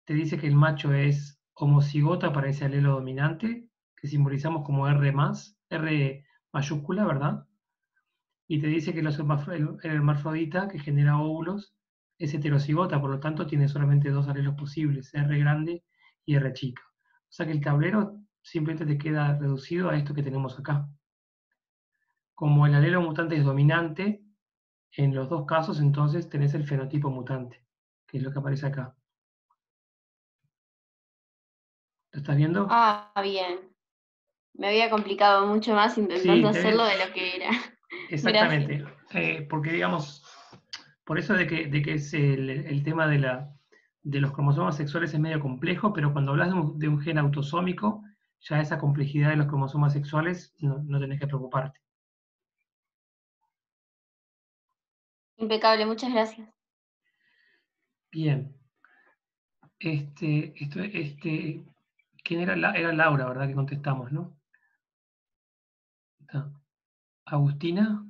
te dice que el macho es homocigota para ese alelo dominante, que simbolizamos como R+, R mayúscula, ¿verdad? Y te dice que el hermafrodita que genera óvulos es heterocigota, por lo tanto tiene solamente dos alelos posibles, R grande y R chica. O sea que el tablero simplemente te queda reducido a esto que tenemos acá. Como el alelo mutante es dominante, en los dos casos entonces tenés el fenotipo mutante, que es lo que aparece acá. ¿Lo estás viendo? Ah, bien. Me había complicado mucho más intentando hacerlo de lo que era. Exactamente. Porque digamos, por eso de que es el tema de los cromosomas sexuales es medio complejo, pero cuando hablas de un gen autosómico, ya esa complejidad de los cromosomas sexuales no tenés que preocuparte. Impecable, muchas gracias. Bien. ¿Quién era? Era Laura, ¿verdad? Que contestamos, ¿no? Agustina.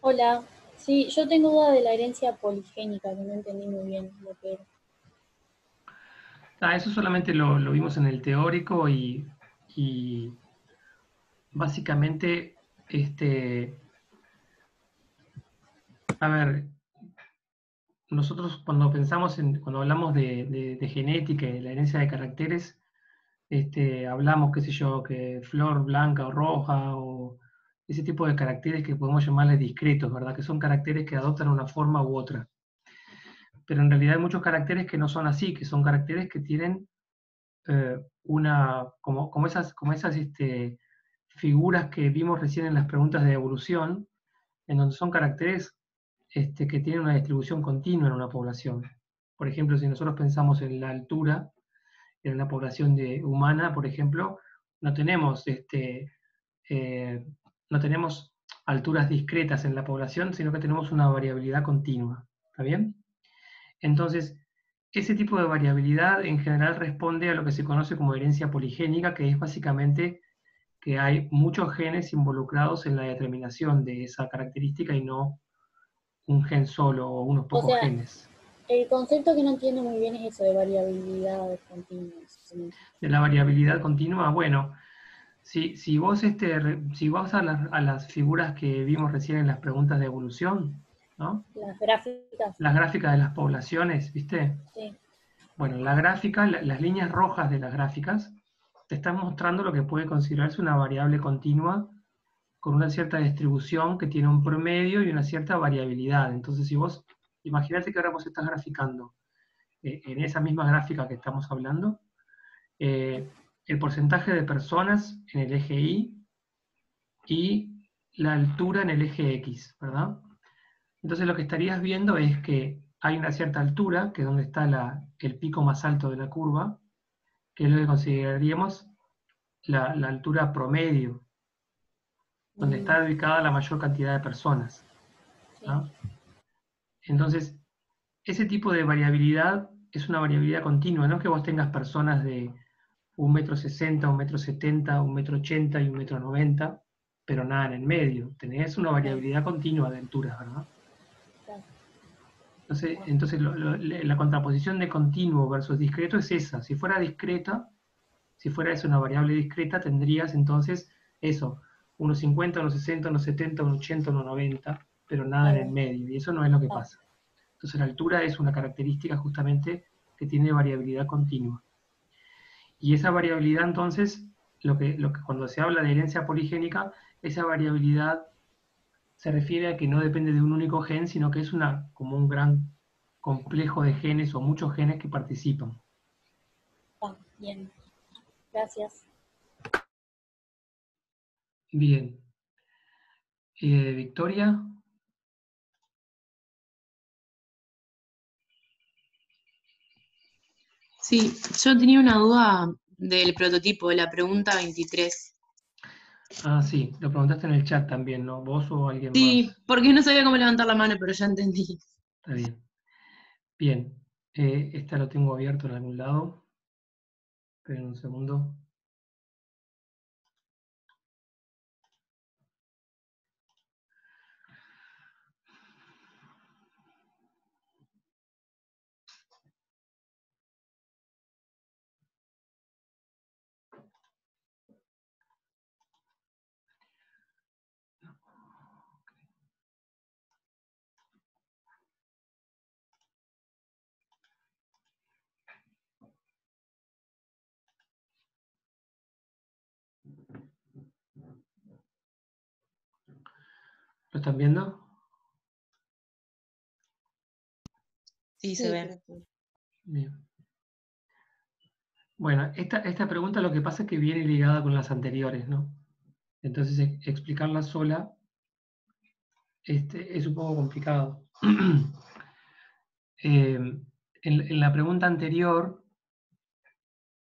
Hola, sí, yo tengo duda de la herencia poligénica, que no entendí muy bien lo que era. Eso solamente lo vimos en el teórico y básicamente, a ver, nosotros cuando cuando hablamos de genética y de la herencia de caracteres, hablamos, qué sé yo, que flor blanca o roja o ese tipo de caracteres que podemos llamarles discretos, ¿verdad? Que son caracteres que adoptan una forma u otra. Pero en realidad hay muchos caracteres que no son así, que son caracteres que tienen como esas figuras que vimos recién en las preguntas de evolución, en donde son caracteres que tienen una distribución continua en una población. Por ejemplo, si nosotros pensamos en la altura, en una población humana, por ejemplo, no tenemos, no tenemos alturas discretas en la población, sino que tenemos una variabilidad continua. ¿Está bien? Entonces, ese tipo de variabilidad en general responde a lo que se conoce como herencia poligénica, que es básicamente que hay muchos genes involucrados en la determinación de esa característica y no un gen solo o unos pocos genes. El concepto que no entiendo muy bien es eso de variabilidad continua. De la variabilidad continua, bueno, si vos, si vas a las figuras que vimos recién en las preguntas de evolución, ¿no? Las gráficas. Las gráficas de las poblaciones, ¿viste? Sí. Bueno, la gráfica, las líneas rojas de las gráficas te están mostrando lo que puede considerarse una variable continua con una cierta distribución que tiene un promedio y una cierta variabilidad. Entonces, si vos, imagínate que ahora vos estás graficando en esa misma gráfica que estamos hablando, el porcentaje de personas en el eje Y y la altura en el eje X, ¿verdad? Entonces lo que estarías viendo es que hay una cierta altura, que es donde está el pico más alto de la curva, que es lo que consideraríamos la altura promedio, donde está ubicada la mayor cantidad de personas, ¿no? Entonces, ese tipo de variabilidad es una variabilidad continua, no es que vos tengas personas de 1,60 m, 1,70 m, 1,80 m y 1,90 m, pero nada en el medio. Tenés una variabilidad continua de alturas, ¿verdad? Entonces la contraposición de continuo versus discreto es esa. Si fuera discreta, si fuera eso una variable discreta, tendrías entonces eso, 1,50, 1,60, 1,70, 1,80, 1,90, pero nada en el medio, y eso no es lo que pasa. Entonces la altura es una característica justamente que tiene variabilidad continua. Y esa variabilidad entonces, lo que cuando se habla de herencia poligénica, esa variabilidad se refiere a que no depende de un único gen, sino que es como un gran complejo de genes o muchos genes que participan. Bien, gracias. Bien. Victoria. Sí, yo tenía una duda del prototipo, de la pregunta 23. Ah, sí, lo preguntaste en el chat también, ¿no? ¿Vos o alguien más? Sí, porque no sabía cómo levantar la mano, pero ya entendí. Está bien. Bien, esta lo tengo abierto en algún lado. Esperen un segundo. ¿Lo están viendo? Sí, se ve. Bien. Bueno, esta pregunta lo que pasa es que viene ligada con las anteriores, ¿no? Entonces explicarla sola es un poco complicado. En la pregunta anterior,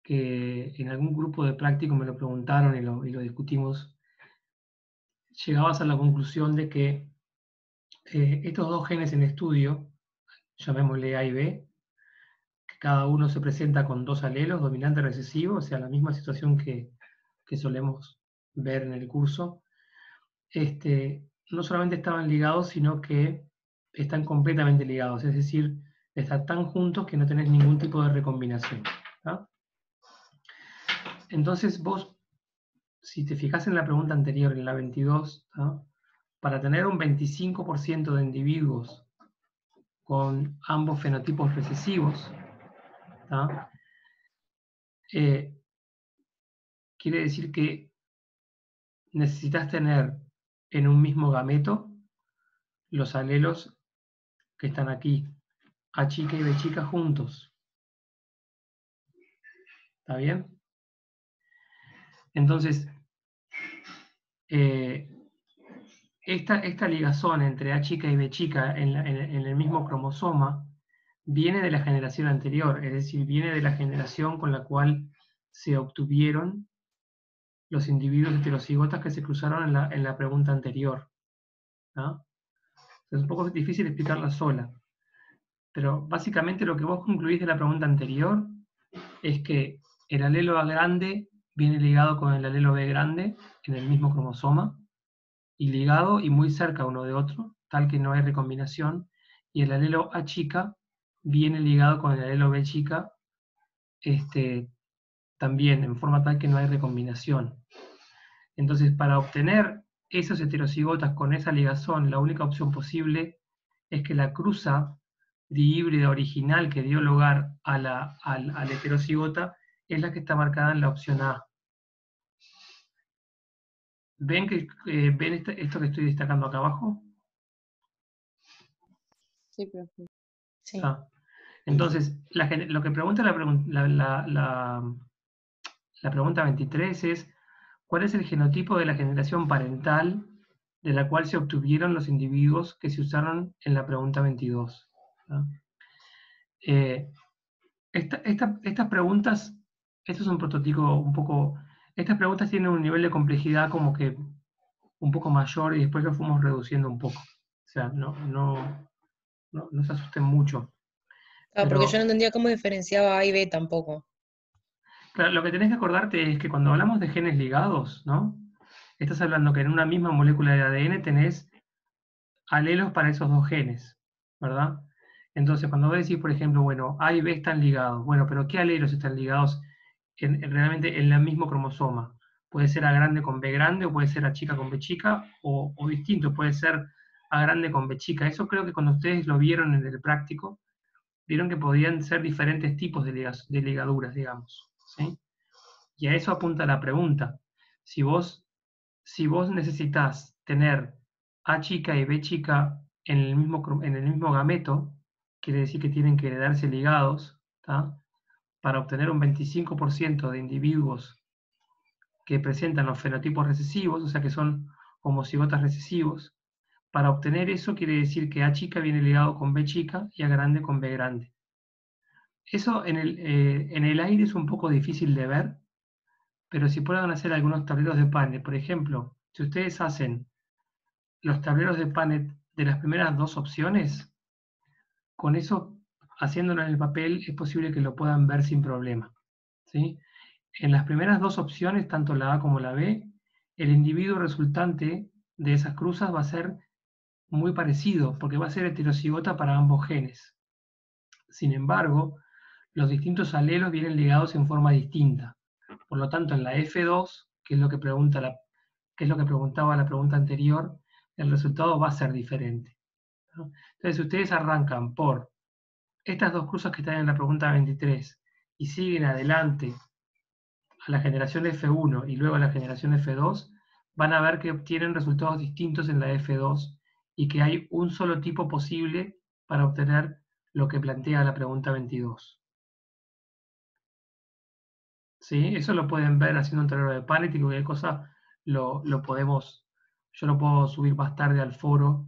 que en algún grupo de prácticos me lo preguntaron y lo discutimos, llegabas a la conclusión de que estos dos genes en estudio, llamémosle A y B, que cada uno se presenta con dos alelos, dominante y recesivo, o sea, la misma situación que solemos ver en el curso, no solamente estaban ligados, sino que están completamente ligados, es decir, están tan juntos que no tenés ningún tipo de recombinación, ¿tá? Entonces vos, si te fijas en la pregunta anterior, en la 22, ¿tá? Para tener un 25% de individuos con ambos fenotipos recesivos, ¿tá? Quiere decir que necesitas tener en un mismo gameto los alelos que están aquí, A chica y B chica juntos. ¿Está bien? Entonces, esta ligazón entre A chica y B chica en el mismo cromosoma viene de la generación anterior, es decir, viene de la generación con la cual se obtuvieron los individuos heterocigotas que se cruzaron en la pregunta anterior, ¿no? Es un poco difícil explicarla sola, pero básicamente lo que vos concluís de la pregunta anterior es que el alelo A grande viene ligado con el alelo B grande en el mismo cromosoma, y ligado y muy cerca uno de otro, tal que no hay recombinación, y el alelo A chica viene ligado con el alelo B chica, también en forma tal que no hay recombinación. Entonces, para obtener esos heterocigotas con esa ligazón, la única opción posible es que la cruza dihíbrida original que dio lugar al heterocigota es la que está marcada en la opción A. ¿Ven esto que estoy destacando acá abajo? Sí, profe. Sí. Ah. Entonces, lo que pregunta la pregunta 23 es, ¿cuál es el genotipo de la generación parental de la cual se obtuvieron los individuos que se usaron en la pregunta 22? ¿No? Estas preguntas, esto es un prototipo un poco, estas preguntas tienen un nivel de complejidad como que un poco mayor y después lo fuimos reduciendo un poco. O sea, no se asusten mucho. Ah, porque yo Pero, no entendía cómo diferenciaba A y B tampoco. claro, lo que tenés que acordarte es que cuando hablamos de genes ligados, ¿no? Estás hablando que en una misma molécula de ADN tenés alelos para esos dos genes, ¿verdad? Entonces, cuando vos decís, por ejemplo, bueno, A y B están ligados, bueno, pero ¿qué alelos están ligados realmente en el mismo cromosoma? Puede ser A grande con B grande, o puede ser A chica con B chica, o distinto, puede ser A grande con B chica. Eso creo que cuando ustedes lo vieron en el práctico, vieron que podían ser diferentes tipos de ligaduras, digamos, ¿sí? Y a eso apunta la pregunta. Si vos necesitas tener A chica y B chica en el mismo gameto, quiere decir que tienen que heredarse ligados, ¿tá? Para obtener un 25% de individuos que presentan los fenotipos recesivos, o sea que son homocigotas recesivos. Para obtener eso quiere decir que A chica viene ligado con B chica y A grande con B grande. Eso en el aire es un poco difícil de ver, pero si pueden hacer algunos tableros de Punnett, por ejemplo, si ustedes hacen los tableros de Punnett de las primeras dos opciones, con eso, haciéndolo en el papel, es posible que lo puedan ver sin problema, ¿sí? En las primeras dos opciones, tanto la A como la B, el individuo resultante de esas cruzas va a ser muy parecido, porque va a ser heterocigota para ambos genes. Sin embargo, los distintos alelos vienen ligados en forma distinta. Por lo tanto, en la F2, que es lo que preguntaba la pregunta anterior, el resultado va a ser diferente, ¿no? Entonces, si ustedes arrancan por estas dos cruzas que están en la pregunta 23 y siguen adelante a la generación F1 y luego a la generación F2, van a ver que obtienen resultados distintos en la F2 y que hay un solo tipo posible para obtener lo que plantea la pregunta 22. ¿Sí? Eso lo pueden ver haciendo un tablero de Punnett y cualquier cosa yo lo puedo subir más tarde al foro.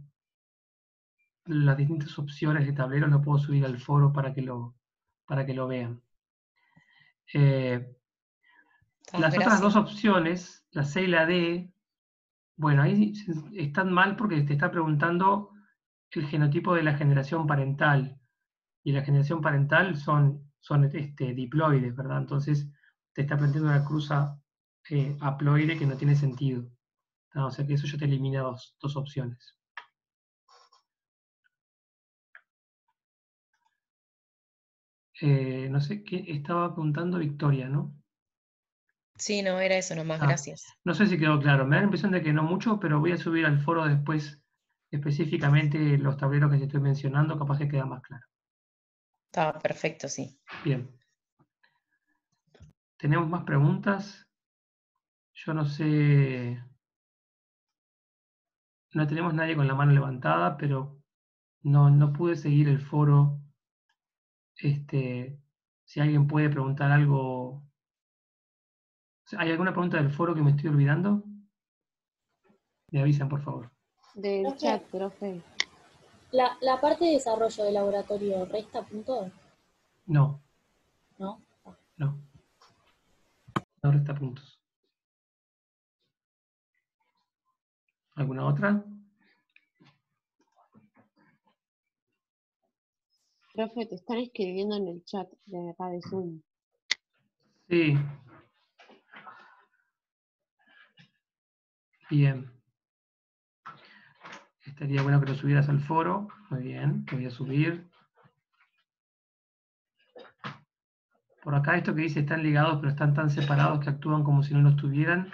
Las distintas opciones de tableros lo puedo subir al foro para que lo vean. Las otras dos opciones, la C y la D, bueno, ahí están mal porque te está preguntando el genotipo de la generación parental. Y la generación parental son diploides, ¿verdad? Entonces te está planteando una cruza haploide que no tiene sentido. O sea que eso ya te elimina dos opciones. No sé qué estaba apuntando Victoria, ¿no? Sí, no, era eso nomás, gracias. No sé si quedó claro. Me da la impresión de que no mucho, pero voy a subir al foro después específicamente los tableros que te estoy mencionando, capaz que queda más claro. Está perfecto, sí. Bien. ¿Tenemos más preguntas? Yo no sé. No tenemos nadie con la mano levantada, pero no pude seguir el foro. Si alguien puede preguntar algo. ¿Hay alguna pregunta del foro que me estoy olvidando? Me avisan, por favor. Del Profe, chat, profe. La parte de desarrollo del laboratorio, ¿resta puntos? No, ¿No? no. No resta puntos. ¿Alguna otra? Profe, te están escribiendo en el chat de acá de Zoom. Sí. Bien. Estaría bueno que lo subieras al foro. Muy bien, lo voy a subir. Por acá esto que dice están ligados pero están tan separados que actúan como si no lo estuvieran,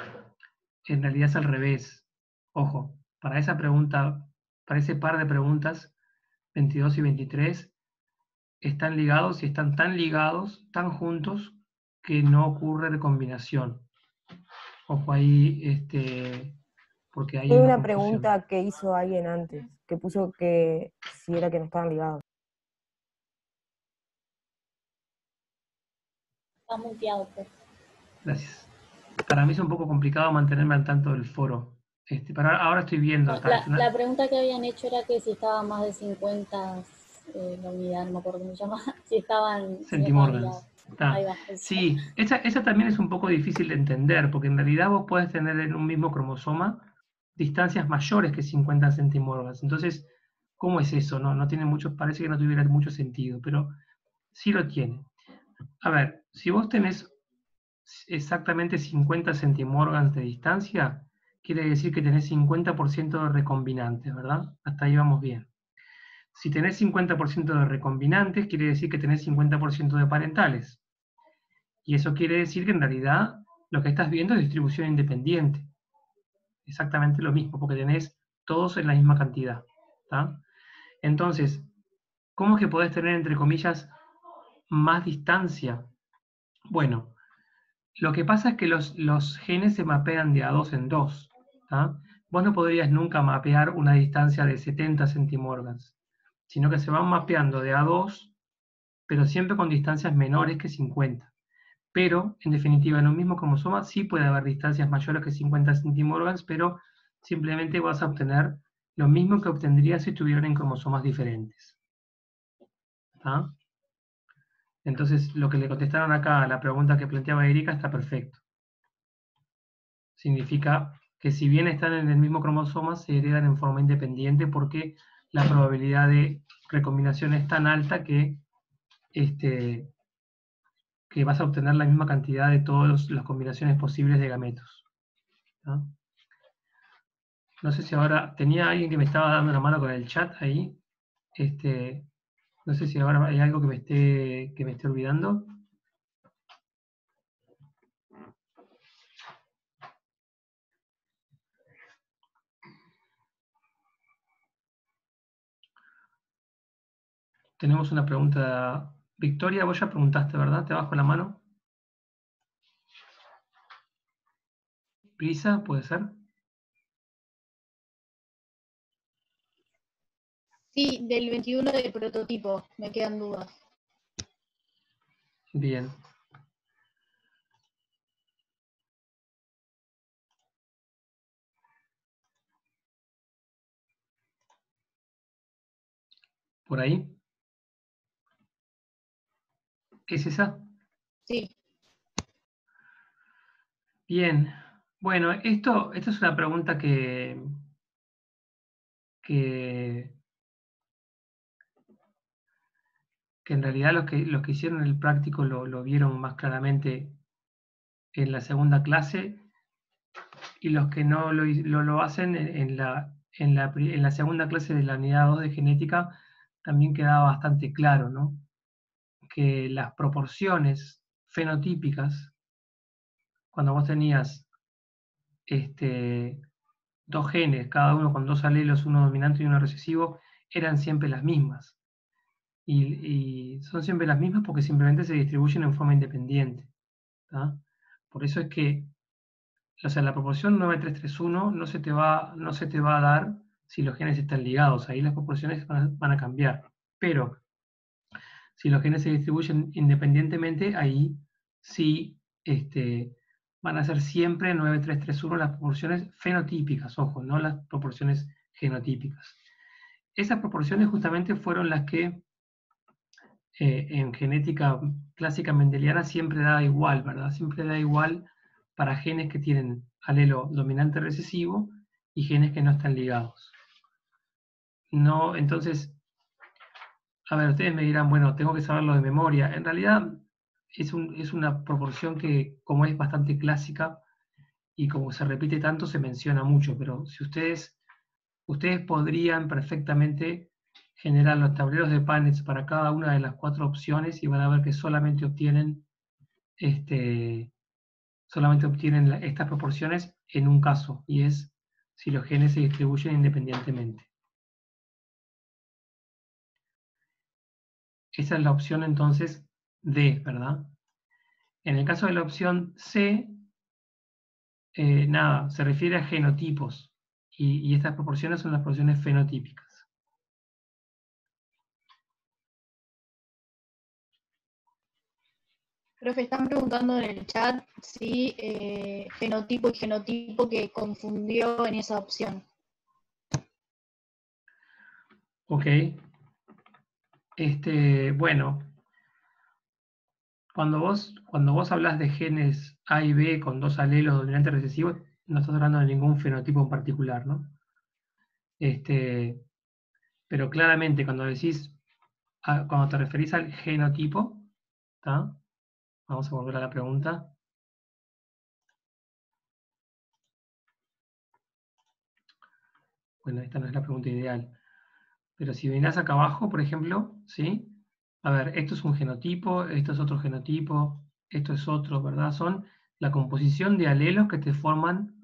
en realidad es al revés. Ojo, para esa pregunta, para ese par de preguntas, 22 y 23, están ligados y están tan ligados, tan juntos, que no ocurre recombinación. Ojo ahí, porque hay Hay una una confusión. pregunta que hizo alguien antes, que puso que si era que no estaban ligados. Estás muteado, pues. Gracias. Para mí es un poco complicado mantenerme al tanto del foro. Pero ahora estoy viendo. La pregunta que habían hecho era que si estaban más de 50 la unidad, no me acuerdo cómo se llama, si estaban Centimorgans. Ahí va, sí, esa también es un poco difícil de entender, porque en realidad vos podés tener en un mismo cromosoma distancias mayores que 50 centimorgans. Entonces, ¿cómo es eso? No tiene mucho, parece que no tuviera mucho sentido, pero sí lo tiene. A ver, si vos tenés exactamente 50 centimorgans de distancia, quiere decir que tenés 50% de recombinantes, ¿verdad? Hasta ahí vamos bien. Si tenés 50% de recombinantes, quiere decir que tenés 50% de parentales. Y eso quiere decir que en realidad lo que estás viendo es distribución independiente. Exactamente lo mismo, porque tenés todos en la misma cantidad. ¿Tá? Entonces, ¿cómo es que podés tener, entre comillas, más distancia? Bueno, lo que pasa es que los genes se mapean de A2 en 2. ¿Tá? Vos no podrías nunca mapear una distancia de 70 centimorgans, sino que se van mapeando de A2, pero siempre con distancias menores que 50. Pero, en definitiva, en un mismo cromosoma sí puede haber distancias mayores que 50 centimorgans, pero simplemente vas a obtener lo mismo que obtendrías si estuvieran en cromosomas diferentes. ¿Tá? Entonces, lo que le contestaron acá a la pregunta que planteaba Erika está perfecto. Significa que si bien están en el mismo cromosoma, se heredan en forma independiente porque la probabilidad de recombinación es tan alta que vas a obtener la misma cantidad de todas las combinaciones posibles de gametos. ¿No? No sé si ahora, tenía alguien que me estaba dando una mano con el chat ahí. No sé si ahora hay algo que me esté olvidando. Tenemos una pregunta. Victoria, vos ya preguntaste, ¿verdad? Te bajo la mano. Prisa, ¿puede ser? Sí, del 21 de prototipo, me quedan dudas. Bien. ¿Por ahí? ¿Es esa? Sí. Bien. Bueno, esto es una pregunta que en realidad los que hicieron el práctico lo vieron más claramente en la segunda clase, y los que no lo hacen en la segunda clase de la unidad 2 de genética también quedaba bastante claro, ¿no? Que las proporciones fenotípicas, cuando vos tenías dos genes, cada uno con dos alelos, uno dominante y uno recesivo, eran siempre las mismas. Y son siempre las mismas porque simplemente se distribuyen en forma independiente. ¿Tá? Por eso es que, o sea, la proporción 9331 no se te va a dar si los genes están ligados. Ahí las proporciones van a cambiar. Pero si los genes se distribuyen independientemente, ahí sí van a ser siempre 9331 las proporciones fenotípicas, ojo, no las proporciones genotípicas. Esas proporciones justamente fueron las que en genética clásica mendeliana siempre da igual, ¿verdad? Siempre da igual para genes que tienen alelo dominante recesivo y genes que no están ligados. No, entonces, a ver, ustedes me dirán, bueno, tengo que saberlo de memoria. En realidad es una proporción que, como es bastante clásica y como se repite tanto, se menciona mucho, pero si ustedes podrían perfectamente generar los tableros de Punnett para cada una de las 4 opciones y van a ver que solamente obtienen estas proporciones en un caso, y es si los genes se distribuyen independientemente. Esa es la opción entonces D, ¿verdad? En el caso de la opción C, nada, se refiere a genotipos, y estas proporciones son las proporciones fenotípicas. Profe, están preguntando en el chat si fenotipo y genotipo que confundió en esa opción. Ok. Bueno, cuando vos hablas de genes A y B con dos alelos dominantes recesivos, no estás hablando de ningún fenotipo en particular, ¿no? Pero claramente cuando cuando te referís al genotipo, ¿tá? Vamos a volver a la pregunta. Bueno, esta no es la pregunta ideal. Pero si venís acá abajo, por ejemplo, ¿sí? A ver, esto es un genotipo, esto es otro genotipo, esto es otro, ¿verdad? Son la composición de alelos que te forman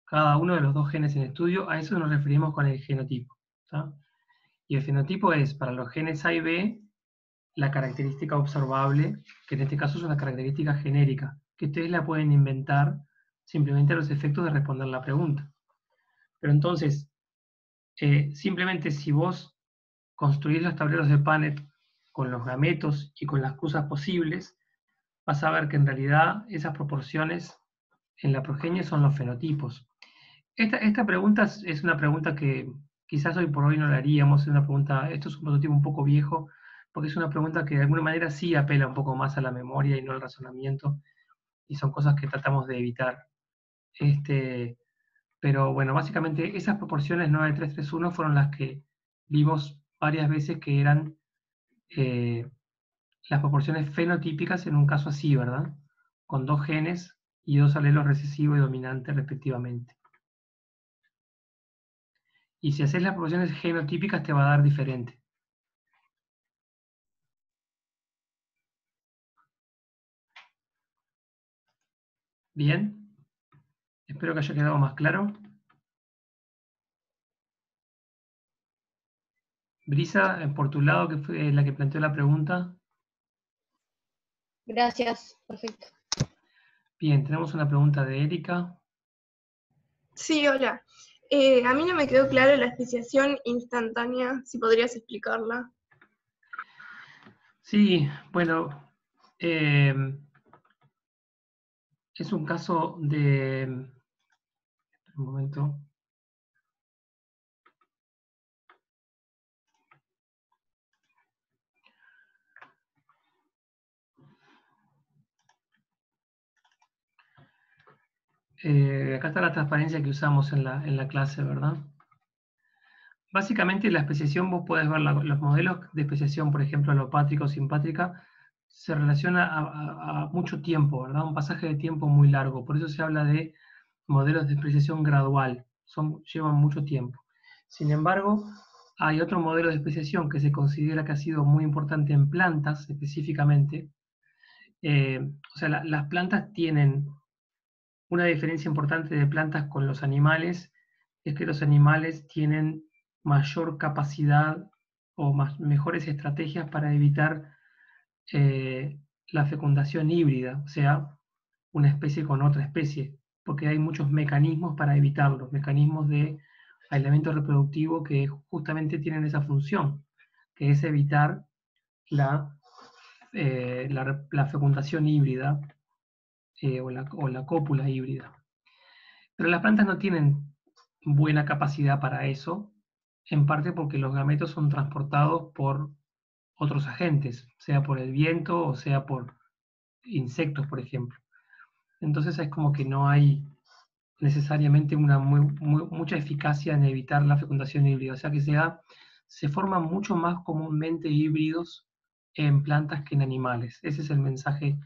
cada uno de los dos genes en estudio. A eso nos referimos con el genotipo, ¿tá? Y el fenotipo es, para los genes A y B, la característica observable, que en este caso es una característica genérica, que ustedes la pueden inventar simplemente a los efectos de responder la pregunta. Pero entonces, simplemente si vos construís los tableros de Punnett con los gametos y con las cruzas posibles, vas a ver que en realidad esas proporciones en la progenie son los fenotipos. Esta pregunta es una pregunta que quizás hoy por hoy no la haríamos, es una pregunta, esto es un prototipo un poco viejo, porque es una pregunta que de alguna manera sí apela un poco más a la memoria y no al razonamiento, y son cosas que tratamos de evitar. Pero bueno, básicamente esas proporciones 9-3-3-1 fueron las que vimos varias veces que eran las proporciones fenotípicas en un caso así, ¿verdad? Con dos genes y dos alelos recesivo y dominante respectivamente. Y si haces las proporciones genotípicas te va a dar diferente. Bien, espero que haya quedado más claro. Brisa, por tu lado, que fue la que planteó la pregunta. Gracias, perfecto. Bien, tenemos una pregunta de Erika. Sí, hola. A mí no me quedó claro la especiación instantánea, si podrías explicarla. Sí, bueno, es un caso de... Un momento. Acá está la transparencia que usamos en la clase, ¿verdad? Básicamente la especiación, vos podés ver los modelos de especiación, por ejemplo, alopátrica o simpátrica, se relaciona a mucho tiempo, ¿verdad? Un pasaje de tiempo muy largo. Por eso se habla de modelos de especiación gradual. Llevan mucho tiempo. Sin embargo, hay otro modelo de especiación que se considera que ha sido muy importante en plantas específicamente. O sea, las plantas tienen una diferencia importante de plantas con los animales, es que los animales tienen mayor capacidad o mejores estrategias para evitar la fecundación híbrida, o sea, una especie con otra especie, porque hay muchos mecanismos para evitarlo, mecanismos de aislamiento reproductivo que justamente tienen esa función, que es evitar la fecundación híbrida o la cópula híbrida. Pero las plantas no tienen buena capacidad para eso, en parte porque los gametos son transportados por otros agentes, sea por el viento o sea por insectos, por ejemplo. Entonces es como que no hay necesariamente mucha eficacia en evitar la fecundación híbrida, o sea que se forman mucho más comúnmente híbridos en plantas que en animales. Ese es el mensaje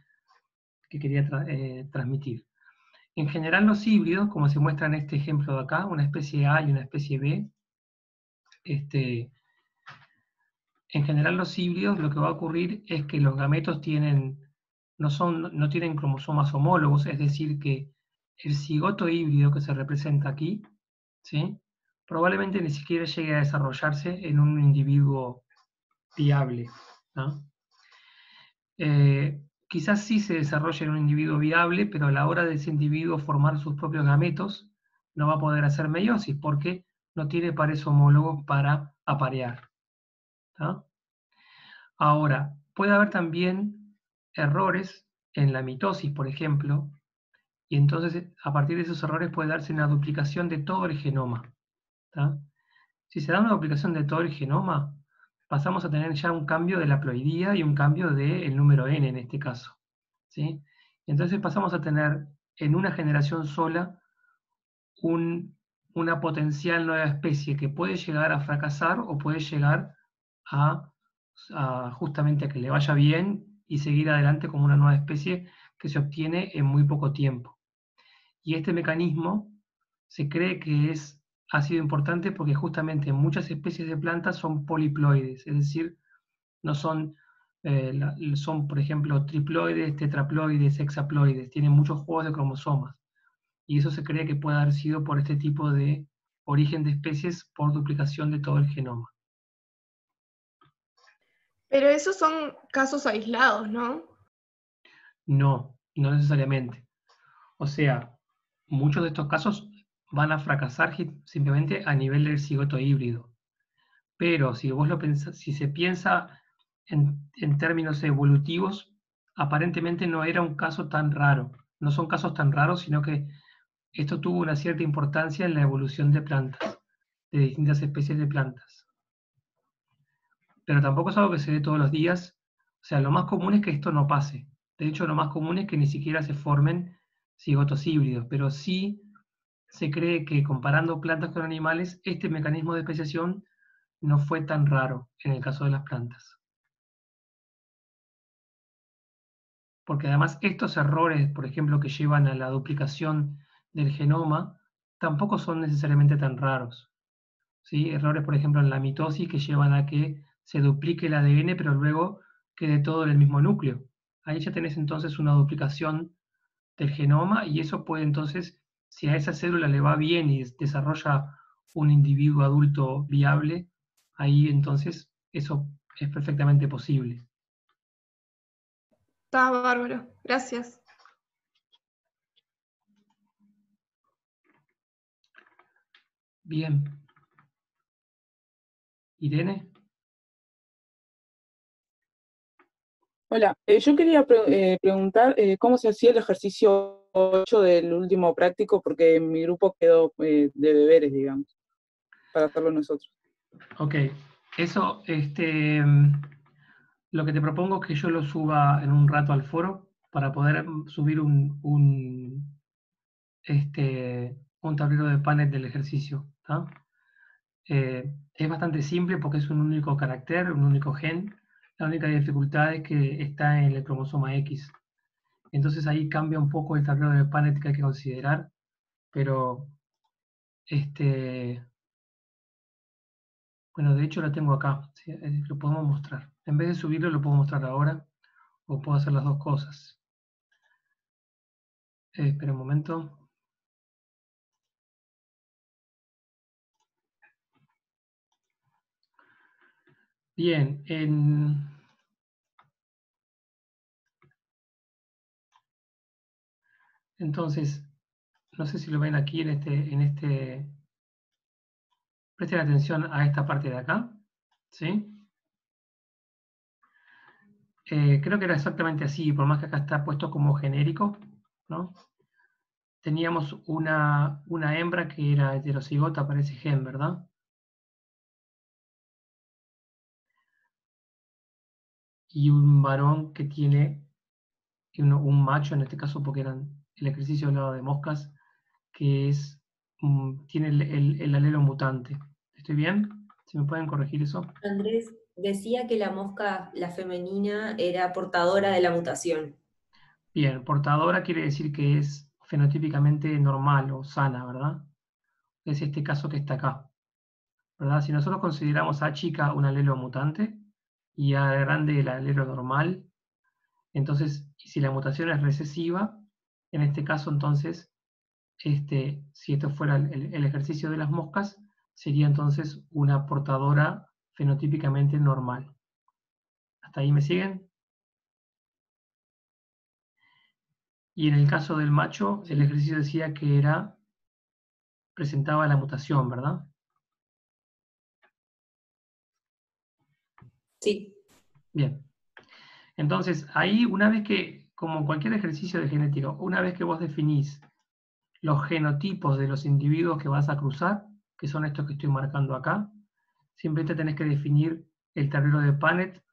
que quería transmitir. En general los híbridos, como se muestra en este ejemplo de acá, una especie A y una especie B, en general los híbridos lo que va a ocurrir es que los gametos no tienen cromosomas homólogos, es decir que el cigoto híbrido que se representa aquí, ¿sí? Probablemente ni siquiera llegue a desarrollarse en un individuo viable, ¿no? Quizás sí se desarrolle en un individuo viable, pero a la hora de ese individuo formar sus propios gametos, no va a poder hacer meiosis, porque no tiene pares homólogos para aparear, ¿tá? Ahora, puede haber también errores en la mitosis, por ejemplo, y entonces a partir de esos errores puede darse una duplicación de todo el genoma. ¿Tá? Si se da una duplicación de todo el genoma, pasamos a tener ya un cambio de la haploidía y un cambio del número n en este caso. ¿Sí? Entonces pasamos a tener en una generación sola una potencial nueva especie que puede llegar a fracasar o puede llegar a justamente a que le vaya bien y seguir adelante como una nueva especie que se obtiene en muy poco tiempo. Y este mecanismo se cree que ha sido importante porque justamente muchas especies de plantas son poliploides, es decir, no son, son por ejemplo triploides, tetraploides, hexaploides, tienen muchos juegos de cromosomas. Y eso se cree que puede haber sido por este tipo de origen de especies por duplicación de todo el genoma. Pero esos son casos aislados, ¿no? No, no necesariamente. O sea, muchos de estos casos van a fracasar simplemente a nivel del cigoto híbrido. Pero si vos lo pensás, si se piensa en términos evolutivos, aparentemente no era un caso tan raro. No son casos tan raros, sino que esto tuvo una cierta importancia en la evolución de plantas, de distintas especies de plantas. Pero tampoco es algo que se dé todos los días. O sea, lo más común es que esto no pase. De hecho, lo más común es que ni siquiera se formen cigotos híbridos, pero sí se cree que comparando plantas con animales, este mecanismo de especiación no fue tan raro en el caso de las plantas. Porque además estos errores, por ejemplo, que llevan a la duplicación del genoma, tampoco son necesariamente tan raros. ¿Sí? Errores, por ejemplo, en la mitosis que llevan a que se duplique el ADN, pero luego quede todo en el mismo núcleo. Ahí ya tenés entonces una duplicación del genoma y eso puede entonces, si a esa célula le va bien y desarrolla un individuo adulto viable, ahí entonces eso es perfectamente posible. Está bárbaro. Gracias. Bien. Irene. Hola, yo quería preguntar cómo se hacía el ejercicio 8 del último práctico, porque mi grupo quedó de deberes, digamos, para hacerlo nosotros. Ok, eso, lo que te propongo es que yo lo suba en un rato al foro para poder subir un tablero de Punnett del ejercicio. ¿Tá? Es bastante simple porque es un único carácter, un único gen. La única dificultad es que está en el cromosoma X. Entonces ahí cambia un poco el tablero de Punnett que hay que considerar, pero bueno, de hecho lo tengo acá, ¿sí? Lo podemos mostrar. En vez de subirlo lo puedo mostrar ahora, o puedo hacer las dos cosas. Espera un momento. Bien, entonces, no sé si lo ven aquí presten atención a esta parte de acá, ¿sí? Creo que era exactamente así, por más que acá está puesto como genérico, ¿no? Teníamos una hembra que era heterocigota para ese gen, ¿verdad? Y un varón que tiene un macho, en este caso porque el ejercicio hablaba de moscas, que tiene el alelo mutante. ¿Estoy bien? ¿Se me pueden corregir eso? Andrés decía que la mosca, la femenina, era portadora de la mutación. Bien, portadora quiere decir que es fenotípicamente normal o sana, ¿verdad? Es este caso que está acá, ¿verdad? Si nosotros consideramos a chica un alelo mutante y a grande el alelo normal, entonces, si la mutación es recesiva, en este caso entonces, si esto fuera el ejercicio de las moscas, sería entonces una portadora fenotípicamente normal. ¿Hasta ahí me siguen? Y en el caso del macho, el ejercicio decía que presentaba la mutación, ¿verdad? Sí. Bien. Entonces, ahí una vez que como cualquier ejercicio de genética, una vez que vos definís los genotipos de los individuos que vas a cruzar, que son estos que estoy marcando acá, siempre te tenés que definir el tablero de Punnett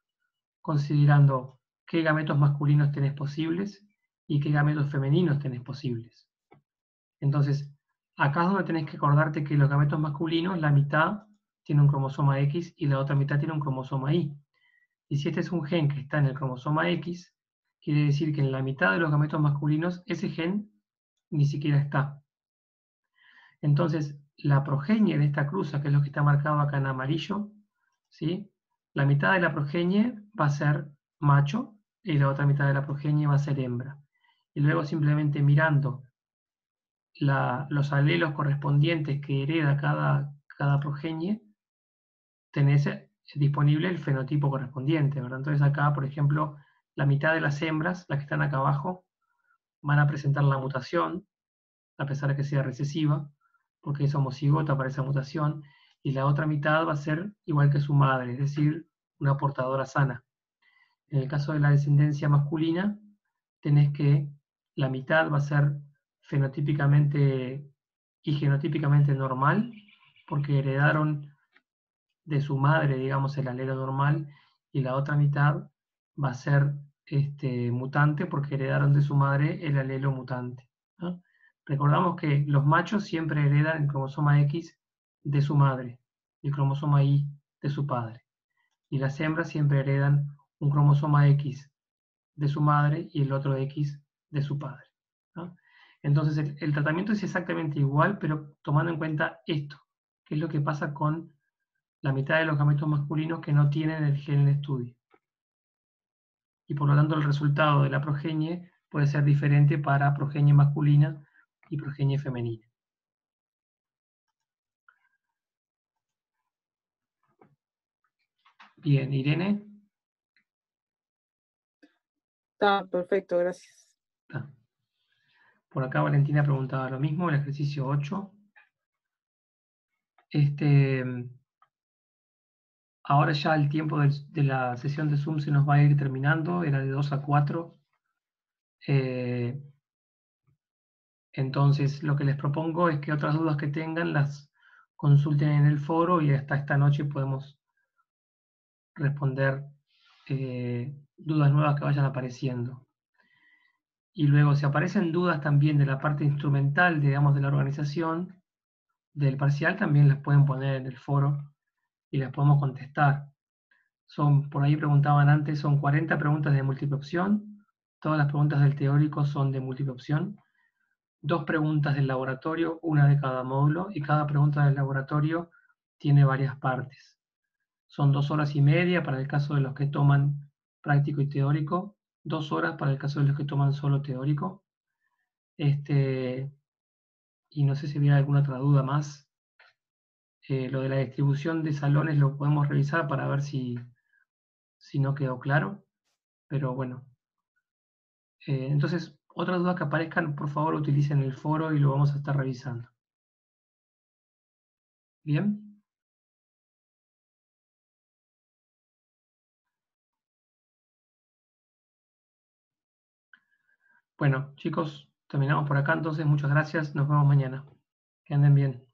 considerando qué gametos masculinos tenés posibles y qué gametos femeninos tenés posibles. Entonces, acá es donde tenés que acordarte que los gametos masculinos, la mitad tiene un cromosoma X y la otra mitad tiene un cromosoma Y. Y si este es un gen que está en el cromosoma X, quiere decir que en la mitad de los gametos masculinos ese gen ni siquiera está. Entonces, la progenie de esta cruza, que es lo que está marcado acá en amarillo, ¿sí? La mitad de la progenie va a ser macho y la otra mitad de la progenie va a ser hembra. Y luego simplemente mirando los alelos correspondientes que hereda cada progenie, tenés disponible el fenotipo correspondiente, ¿verdad? Entonces acá, por ejemplo, la mitad de las hembras, las que están acá abajo, van a presentar la mutación, a pesar de que sea recesiva, porque es homocigota para esa mutación, y la otra mitad va a ser igual que su madre, es decir, una portadora sana. En el caso de la descendencia masculina, tenés que la mitad va a ser fenotípicamente y genotípicamente normal, porque heredaron de su madre, digamos, el alelo normal, y la otra mitad va a ser mutante, porque heredaron de su madre el alelo mutante, ¿no? Recordamos que los machos siempre heredan el cromosoma X de su madre y el cromosoma Y de su padre. Y las hembras siempre heredan un cromosoma X de su madre y el otro X de su padre, ¿no? Entonces el tratamiento es exactamente igual, pero tomando en cuenta esto, que es lo que pasa con la mitad de los gametos masculinos que no tienen el gen en estudio. Y por lo tanto el resultado de la progenie puede ser diferente para progenie masculina y progenie femenina. Bien, Irene. Está perfecto, gracias. Por acá Valentina preguntaba lo mismo, el ejercicio 8. Ahora ya el tiempo de la sesión de Zoom se nos va a ir terminando, era de 2 a 4. Entonces lo que les propongo es que otras dudas que tengan las consulten en el foro y hasta esta noche podemos responder dudas nuevas que vayan apareciendo. Y luego si aparecen dudas también de la parte instrumental, digamos, de la organización del parcial, también las pueden poner en el foro y las podemos contestar. Por ahí preguntaban antes, son 40 preguntas de múltiple opción, todas las preguntas del teórico son de múltiple opción, 2 preguntas del laboratorio, una de cada módulo, y cada pregunta del laboratorio tiene varias partes. Son 2 horas y media para el caso de los que toman práctico y teórico, 2 horas para el caso de los que toman solo teórico. Y no sé si había alguna otra duda más. Lo de la distribución de salones lo podemos revisar para ver si no quedó claro, pero bueno. Entonces, otras dudas que aparezcan, por favor utilicen el foro y lo vamos a estar revisando. ¿Bien? Bueno, chicos, terminamos por acá, entonces muchas gracias, nos vemos mañana. Que anden bien.